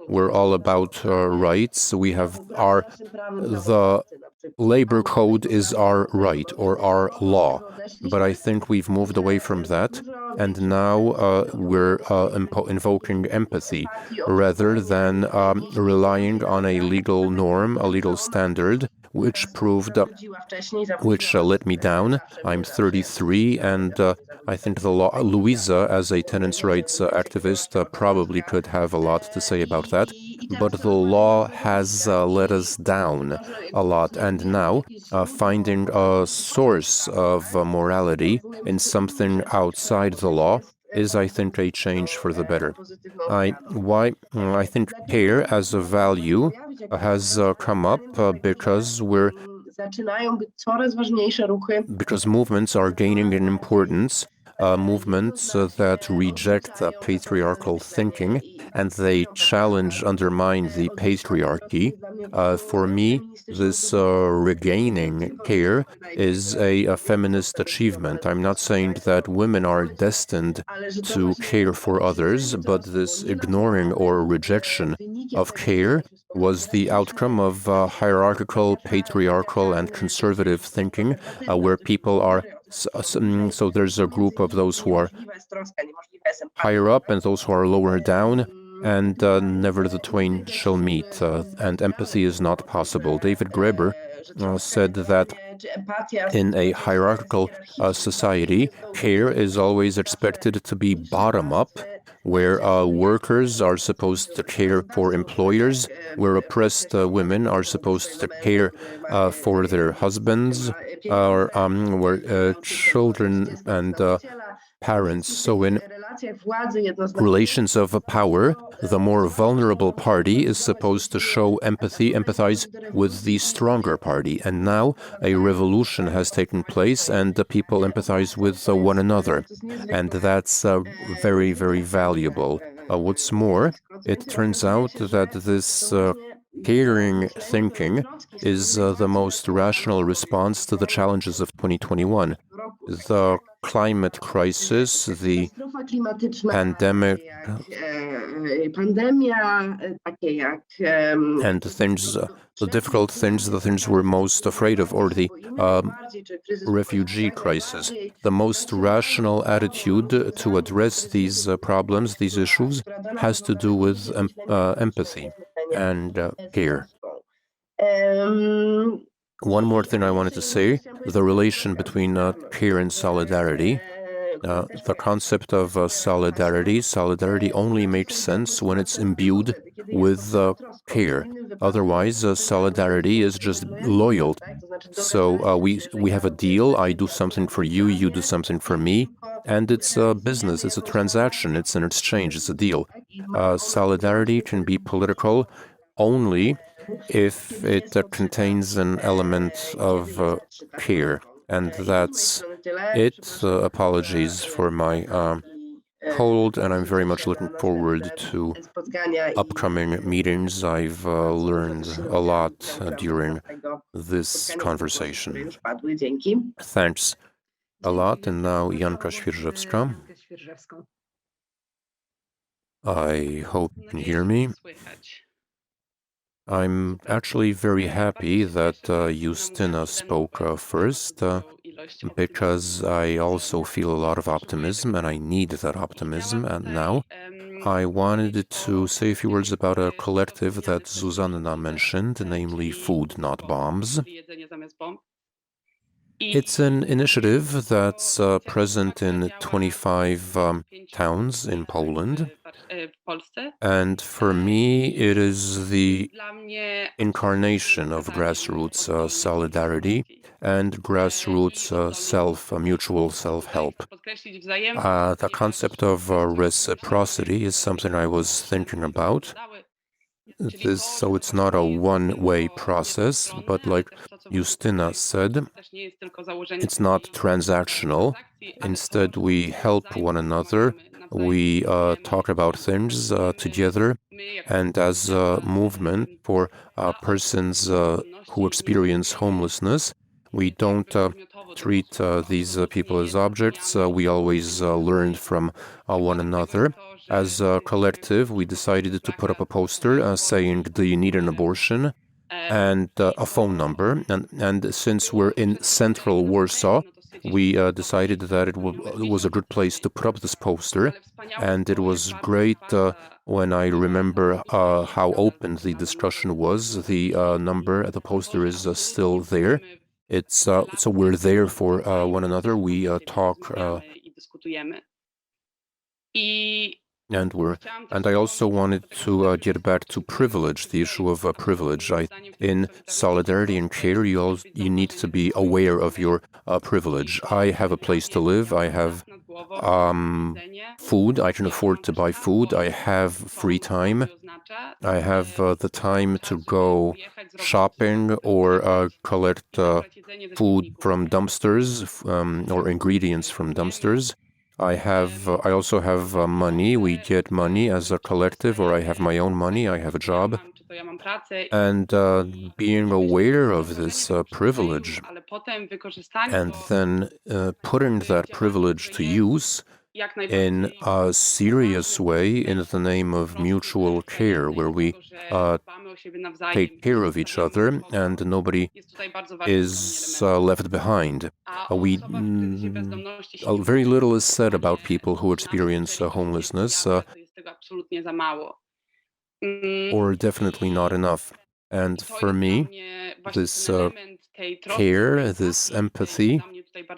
were all about rights. We have the labor code is our right or our law, but I think we've moved away from that, and now we're invoking empathy rather than relying on a legal norm, a legal standard, which let me down. I'm 33, and I think the law, Luiza, as a tenants' rights activist, probably could have a lot to say about that. But the law has let us down a lot, and now finding a source of morality in something outside the law is, I think, a change for the better. I think care as a value has come up because movements are gaining in importance. movements that reject patriarchal thinking and they challenge, undermine the patriarchy. For me, this regaining care is a feminist achievement. I'm not saying that women are destined to care for others, but this ignoring or rejection of care was the outcome of hierarchical, patriarchal, and conservative thinking, where people are. So there's a group of those who are higher up and those who are lower down, and never the twain shall meet, and empathy is not possible. David Graeber said that in a hierarchical society, care is always expected to be bottom-up, where workers are supposed to care for employers, where oppressed women are supposed to care for their husbands, or where children and parents. So in relations of power, the more vulnerable party is supposed to show empathy, empathize with the stronger party. And now a revolution has taken place and the people empathize with one another. And that's very, very valuable. What's more, it turns out that this caring thinking is the most rational response to the challenges of 2021. The climate crisis, the pandemic, and the difficult things, the things we're most afraid of, or the refugee crisis. The most rational attitude to address these problems, these issues, has to do with empathy and care. One more thing I wanted to say, the relation between care and solidarity. The concept of solidarity only makes sense when it's imbued with care. Otherwise, solidarity is just loyalty. So we have a deal, I do something for you, you do something for me, and it's a business, it's a transaction, it's an exchange, it's a deal. Solidarity can be political only if it contains an element of care. And that's it. Apologies for my cold, and I'm very much looking forward to upcoming meetings. I've learned a lot during this conversation. Thanks a lot. And now Janka Świerżewska. I hope you can hear me. I'm actually very happy that Justyna spoke first, because I also feel a lot of optimism, and I need that optimism. And now I wanted to say a few words about a collective that Zuzanna mentioned, namely Food Not Bombs. It's an initiative that's present in 25 towns in Poland. And for me, it is the incarnation of grassroots solidarity and grassroots mutual self-help. The concept of reciprocity is something I was thinking about. So it's not a one-way process, but like Justyna said, it's not transactional. Instead, we help one another. We talk about things together, and as a movement for persons who experience homelessness, we don't treat these people as objects. We always learn from one another. As a collective, we decided to put up a poster saying, "Do you need an abortion?" and a phone number. And since we're in central Warsaw, we decided that it was a good place to put up this poster. And it was great when I remember how open the discussion was. The number, the poster is still there. It's so we're there for one another. We talk. And I also wanted to get back to privilege, the issue of privilege. In solidarity and care, you need to be aware of your privilege. I have a place to live. I have food. I can afford to buy food. I have free time. I have the time to go shopping or collect food from dumpsters or ingredients from dumpsters. I also have money. We get money as a collective, or I have my own money. I have a job. And being aware of this privilege and then putting that privilege to use in a serious way in the name of mutual care, where we take care of each other and nobody is left behind. Very little is said about people who experience homelessness, or definitely not enough. And for me, this care, this empathy,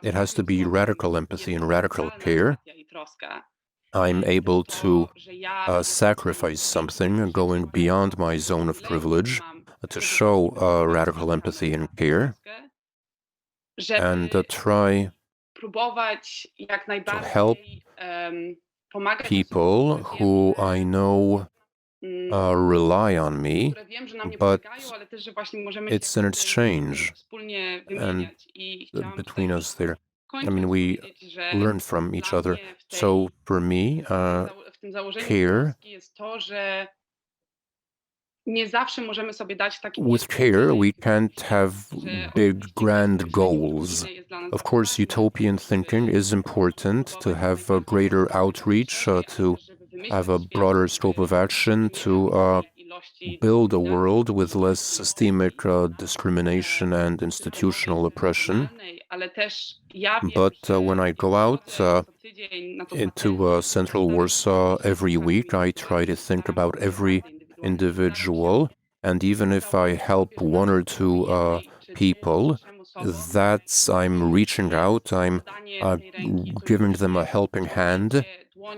it has to be radical empathy and radical care. I'm able to sacrifice something, going beyond my zone of privilege, to show radical empathy and care, and try to help people who I know rely on me, but it's an exchange, and between us there. I mean, we learn from each other. So for me, care, with care, we can't have big, grand goals. Of course, utopian thinking is important, to have a greater outreach, to have a broader scope of action, to build a world with less systemic discrimination and institutional oppression. But when I go out into Central Warsaw every week, I try to think about every individual, and even if I help one or two people, I'm reaching out, I'm giving them a helping hand,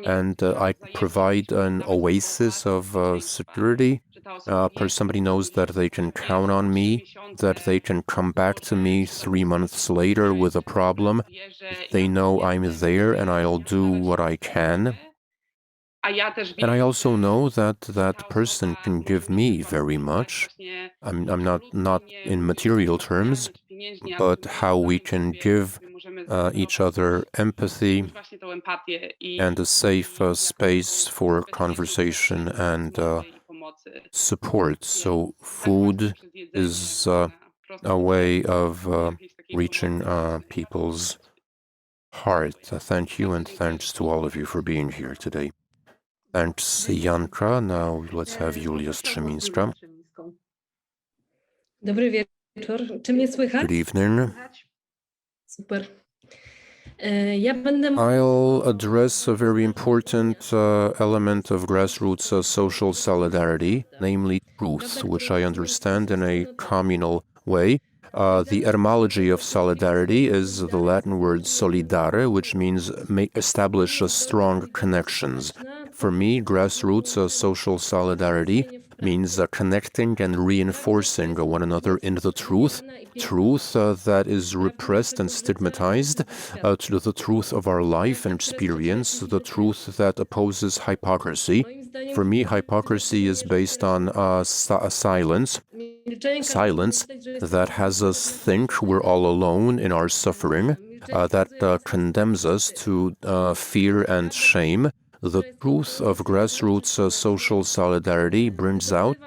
and I provide an oasis of security. Somebody knows that they can count on me, that they can come back to me 3 months later with a problem. They know I'm there and I'll do what I can. And I also know that that person can give me very much. I'm not in material terms, but how we can give each other empathy and a safe space for conversation and support. So food is a way of reaching people's heart. Thank you, and thanks to all of you for being here today. Thanks, Janka. Now let's have Julia Strzemińska. Dobry wieczór. Czy mnie słychać? Good evening. Super. Ja będę... I'll address a very important element of grassroots social solidarity, namely truth, which I understand in a communal way. The etymology of solidarity is the Latin word solidare, which means establish strong connections. For me, grassroots social solidarity means connecting and reinforcing one another in the truth that is repressed and stigmatized, to the truth of our life and experience, the truth that opposes hypocrisy. For me, hypocrisy is based on silence that has us think we're all alone in our suffering, that condemns us to fear and shame. The truth of grassroots social solidarity brings out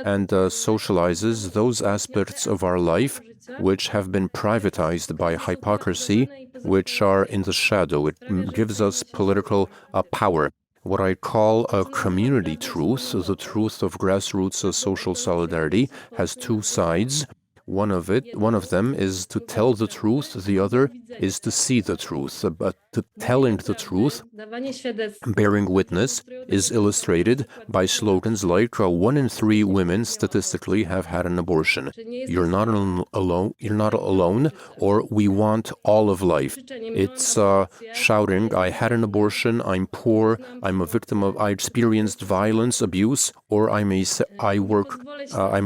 and socializes those aspects of our life which have been privatized by hypocrisy, which are in the shadow. It gives us political power. What I call a community truth, the truth of grassroots social solidarity, has two sides. One of them is to tell the truth, the other is to see the truth. But telling the truth, bearing witness, is illustrated by slogans like 1 in 3 women statistically have had an abortion. You're not alone, or we want all of life. It's shouting, I had an abortion, I'm poor, I'm a victim of, I experienced violence, abuse, or I'm a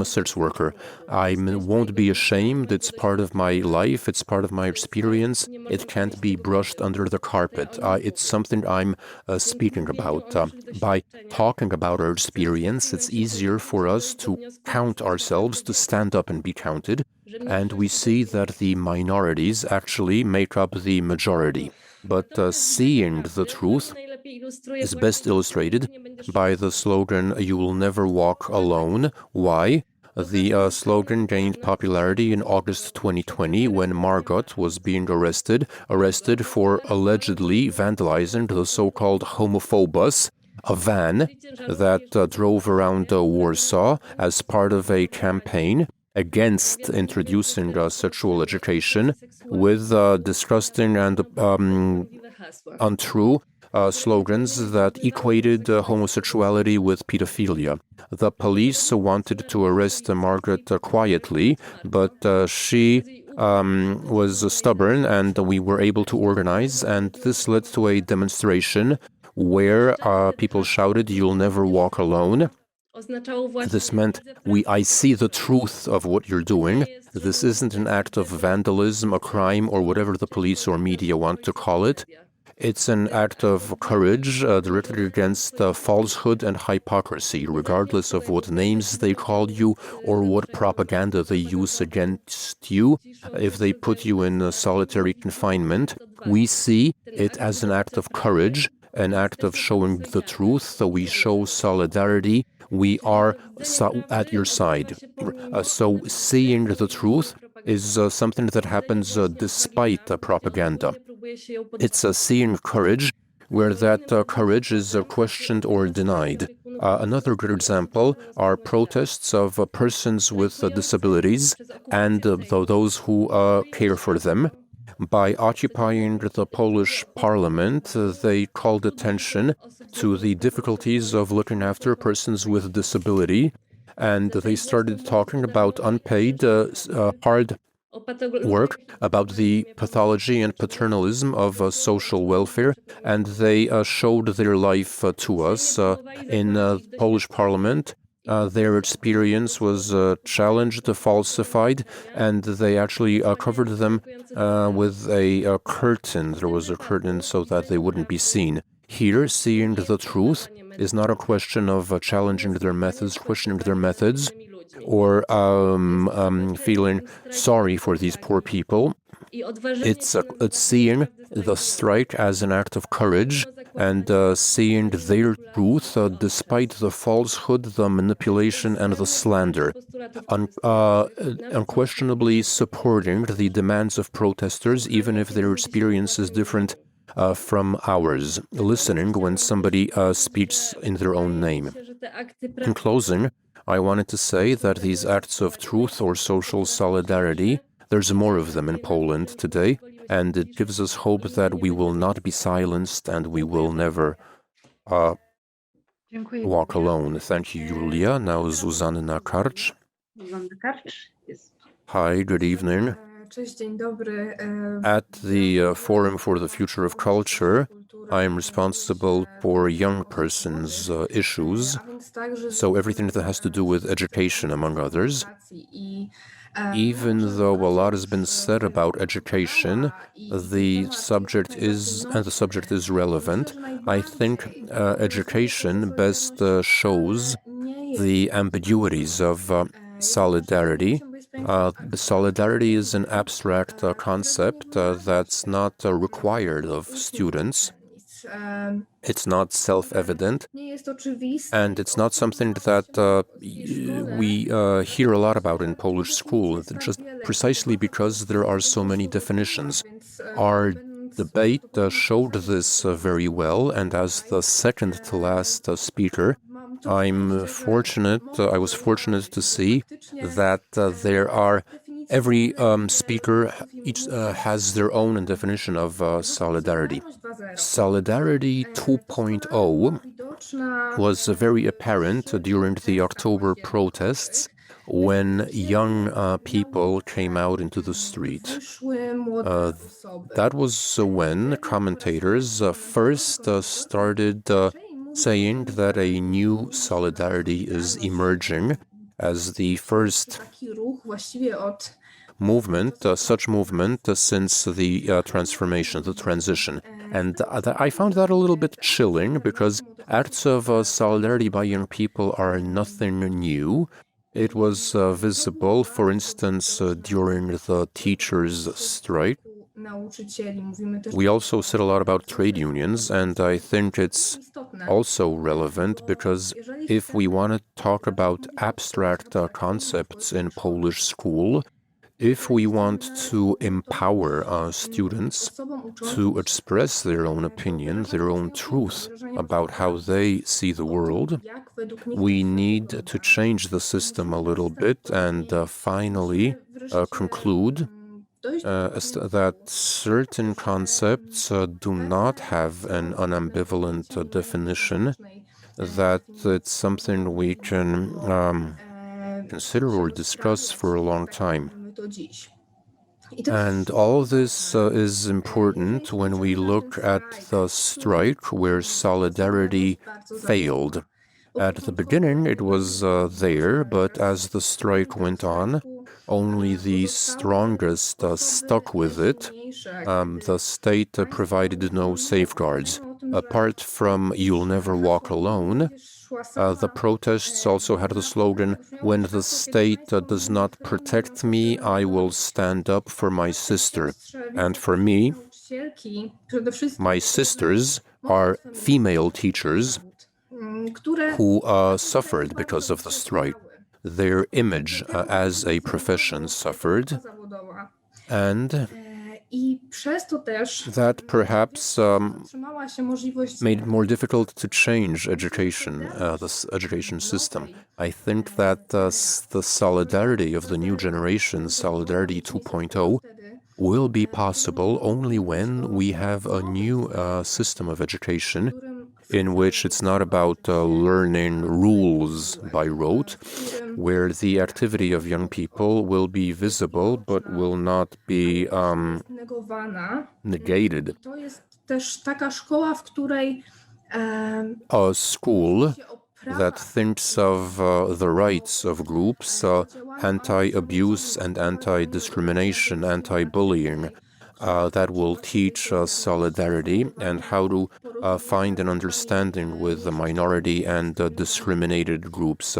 sex worker. I won't be ashamed, it's part of my life, it's part of my experience, it can't be brushed under the carpet. It's something I'm speaking about. By talking about our experience, it's easier for us to count ourselves, to stand up and be counted, and we see that the minorities actually make up the majority. but seeing the truth is best illustrated by the slogan, "You will never walk alone." Why? The slogan gained popularity in August 2020 when Margot was being arrested for allegedly vandalizing the so-called homophobus, a van that drove around Warsaw as part of a campaign against introducing sexual education with disgusting and untrue slogans that equated homosexuality with pedophilia. The police wanted to arrest Margaret quietly, but she was stubborn and we were able to organize, and this led to a demonstration where people shouted, "You'll never walk alone." This meant, I see the truth of what you're doing. This isn't an act of vandalism, a crime, or whatever the police or media want to call it. It's an act of courage directed against falsehood and hypocrisy, regardless of what names they call you or what propaganda they use against you. If they put you in solitary confinement, we see it as an act of courage, an act of showing the truth. So we show solidarity. We are at your side. So seeing the truth is something that happens despite propaganda. It's seeing courage where that courage is questioned or denied. Another good example are protests of persons with disabilities and those who care for them. By occupying the Polish parliament, they called attention to the difficulties of looking after persons with disability, and they started talking about unpaid, hard work, about the pathology and paternalism of social welfare, and they showed their life to us in Polish parliament. Their experience was challenged, falsified, and they actually covered them with a curtain. There was a curtain so that they wouldn't be seen. Here, seeing the truth is not a question of challenging their methods, questioning their methods, or feeling sorry for these poor people. It's seeing the strike as an act of courage and seeing their truth despite the falsehood, the manipulation, and the slander. Unquestionably supporting the demands of protesters, even if their experience is different from ours. Listening when somebody speaks in their own name. In closing, I wanted to say that these acts of truth or social solidarity, there's more of them in Poland today, and it gives us hope that we will not be silenced and we will never walk alone. Thank you, Julia. Now Zuzanna Karcz. Hi, good evening. At the Forum for the Future of Culture, I am responsible for young persons' issues, so everything that has to do with education, among others. Even though a lot has been said about education, the subject is relevant. I think education best shows the ambiguities of solidarity. Solidarity is an abstract concept that's not required of students. It's not self-evident, and it's not something that we hear a lot about in Polish school, just precisely because there are so many definitions. Our debate showed this very well, and as the second to last speaker, I was fortunate to see that there are every speaker each has their own definition of solidarity. Solidarity 2.0 was very apparent during the October protests when young people came out into the street. That was when commentators first started saying that a new solidarity is emerging as the first movement, such movement since the transformation, the transition. And I found that a little bit chilling because acts of solidarity by young people are nothing new. It was visible, for instance, during the teachers' strike. We also said a lot about trade unions, and I think it's also relevant because if we want to talk about abstract concepts in Polish school, if we want to empower students to express their own opinion, their own truth about how they see the world, we need to change the system a little bit and finally conclude that certain concepts do not have an unambivalent definition, that it's something we can consider or discuss for a long time. And all this is important when we look at the strike where solidarity failed. At the beginning it was there, but as the strike went on, only the strongest stuck with it. The state provided no safeguards. Apart from "You'll never walk alone," the protests also had the slogan, "When the state does not protect me, I will stand up for my sister." And for me, my sisters are female teachers who suffered because of the strike. Their image as a profession suffered, and that perhaps made it more difficult to change education, the education system. I think that the solidarity of the new generation, Solidarity 2.0, will be possible only when we have a new system of education in which it's not about learning rules by rote, where the activity of young people will be visible but will not be negated. A school that thinks of the rights of groups, anti-abuse and anti-discrimination, anti-bullying, that will teach solidarity and how to find an understanding with the minority and discriminated groups.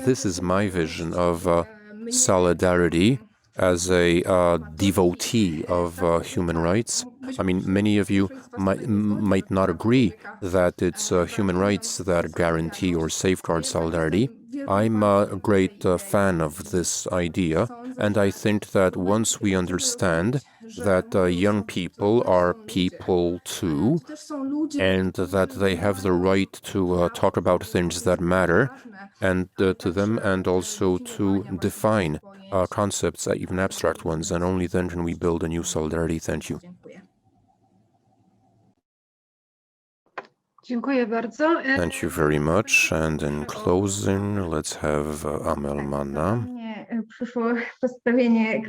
This is my vision of solidarity as a devotee of human rights. I mean, many of you might not agree that it's human rights that guarantee or safeguard solidarity. I'm a great fan of this idea, and I think that once we understand that young people are people too, and that they have the right to talk about things that matter and to them, and also to define concepts, even abstract ones, and only then can we build a new solidarity. Thank you. Dziękuję bardzo. Thank you very much. And in closing, let's have Amel Mana.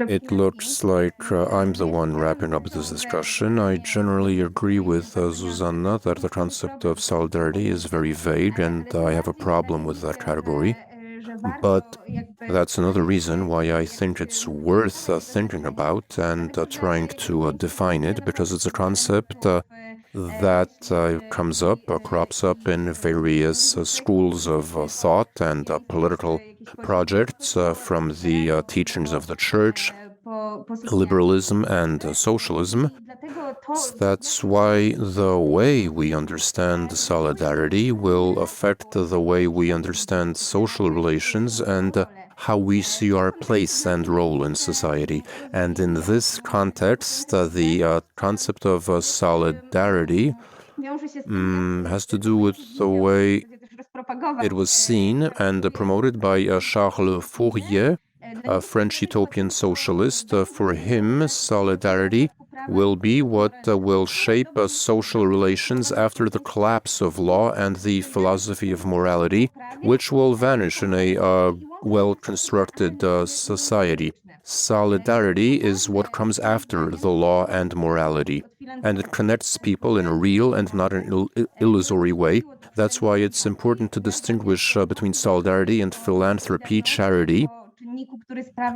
It looks like I'm the one wrapping up this discussion. I generally agree with Zuzanna that the concept of solidarity is very vague, and I have a problem with that category. But that's another reason why I think it's worth thinking about and trying to define it, because it's a concept that comes up, crops up in various schools of thought and political projects from the teachings of the church, liberalism and socialism. That's why the way we understand solidarity will affect the way we understand social relations and how we see our place and role in society. And in this context, the concept of solidarity has to do with the way it was seen and promoted by Charles Fourier, a French utopian socialist. For him, solidarity will be what will shape social relations after the collapse of law and the philosophy of morality, which will vanish in a well-constructed society. Solidarity is what comes after the law and morality, and it connects people in a real and not an illusory way. That's why it's important to distinguish between solidarity and philanthropy, charity.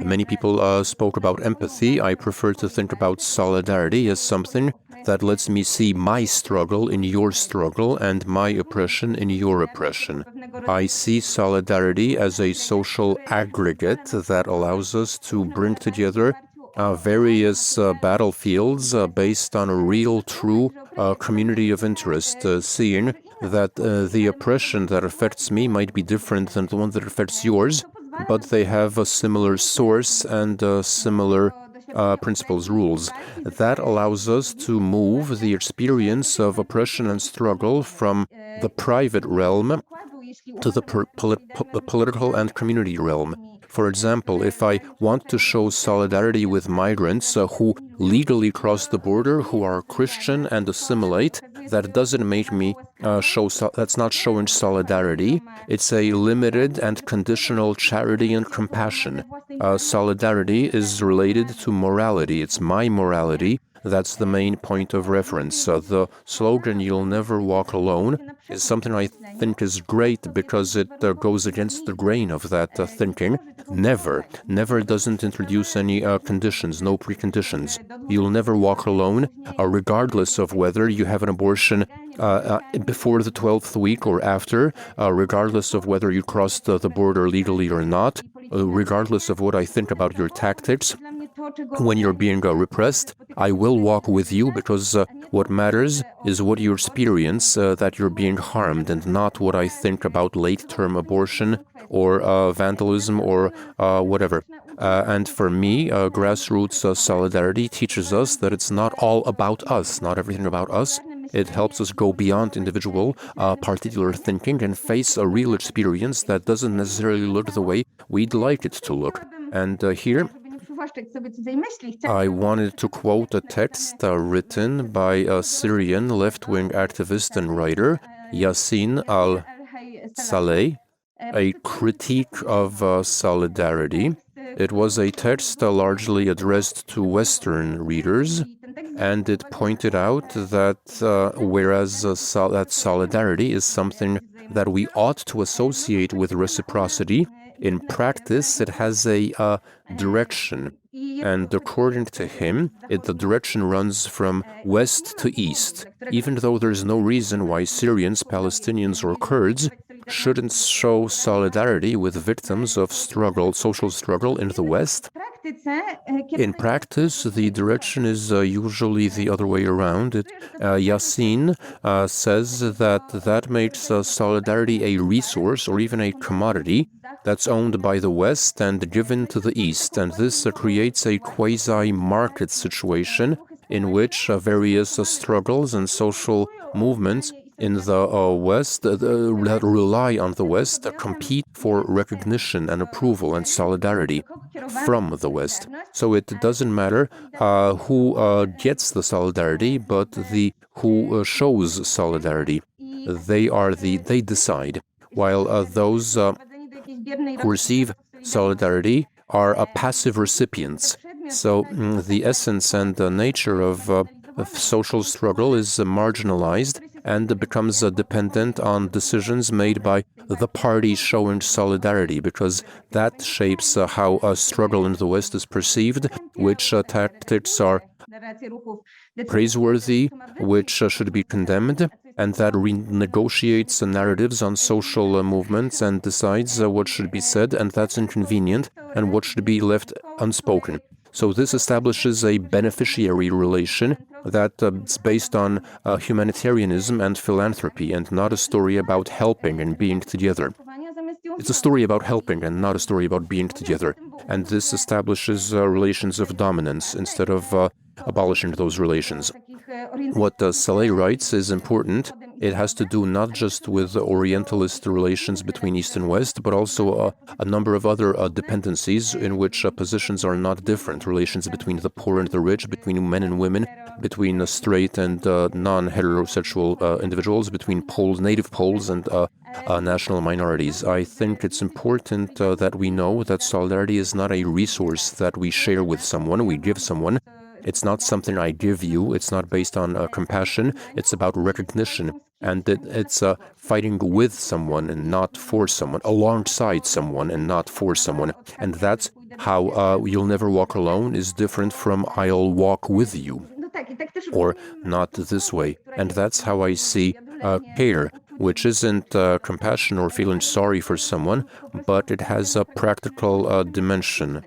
Many people spoke about empathy. I prefer to think about solidarity as something that lets me see my struggle in your struggle and my oppression in your oppression. I see solidarity as a social aggregate that allows us to bring together various battlefields based on a real, true community of interest, seeing that the oppression that affects me might be different than the one that affects yours, but they have a similar source and similar principles, rules. That allows us to move the experience of oppression and struggle from the private realm to the political and community realm. For example, if I want to show solidarity with migrants who legally cross the border, who are Christian and assimilate, that doesn't make me that's not showing solidarity. It's a limited and conditional charity and compassion. Solidarity is related to morality. It's my morality. That's the main point of reference. The slogan, "You'll never walk alone," is something I think is great because it goes against the grain of that thinking. Never doesn't introduce any conditions, no preconditions. You'll never walk alone, regardless of whether you have an abortion before the 12th week or after, regardless of whether you crossed the border legally or not, regardless of what I think about your tactics. When you're being repressed, I will walk with you because what matters is what you experience, that you're being harmed, and not what I think about late-term abortion or vandalism or whatever. And for me, grassroots solidarity teaches us that it's not all about us, not everything about us. It helps us go beyond individual, particular thinking and face a real experience that doesn't necessarily look the way we'd like it to look. And here, I wanted to quote a text written by a Syrian left-wing activist and writer, Yassin al-Saleh, a critique of solidarity. It was a text largely addressed to Western readers, and it pointed out that whereas that solidarity is something that we ought to associate with reciprocity, in practice, it has a direction, and according to him, the direction runs from west to east, even though there's no reason why Syrians, Palestinians, or Kurds shouldn't show solidarity with victims of struggle, social struggle in the West. In practice, the direction is usually the other way around. Yassin says that makes solidarity a resource or even a commodity that's owned by the West and given to the East, and this creates a quasi-market situation in which various struggles and social movements in the West that rely on the West compete for recognition and approval and solidarity from the West. So it doesn't matter who gets the solidarity, but who shows solidarity. They decide, while those who receive solidarity are passive recipients. So the essence and the nature of social struggle is marginalized and becomes dependent on decisions made by the party showing solidarity, because that shapes how a struggle in the West is perceived, which tactics are praiseworthy, which should be condemned, and that renegotiates narratives on social movements and decides what should be said, and that's inconvenient, and what should be left unspoken. So this establishes a beneficiary relation that's based on humanitarianism and philanthropy, and not a story about helping and being together. It's a story about helping and not a story about being together. And this establishes relations of dominance instead of abolishing those relations. What Saleh writes is important. It has to do not just with Orientalist relations between East and West, but also a number of other dependencies in which positions are not different. Relations between the poor and the rich, between men and women, between straight and non-heterosexual individuals, between Poles, native Poles, and national minorities. I think it's important that we know that solidarity is not a resource that we share with someone, we give someone. It's not something I give you. It's not based on compassion. It's about recognition. And it's fighting with someone and not for someone, alongside someone and not for someone. And that's how You'll Never Walk Alone is different from I'll Walk With You, or not this way. And that's how I see care, which isn't compassion or feeling sorry for someone, but it has a practical dimension.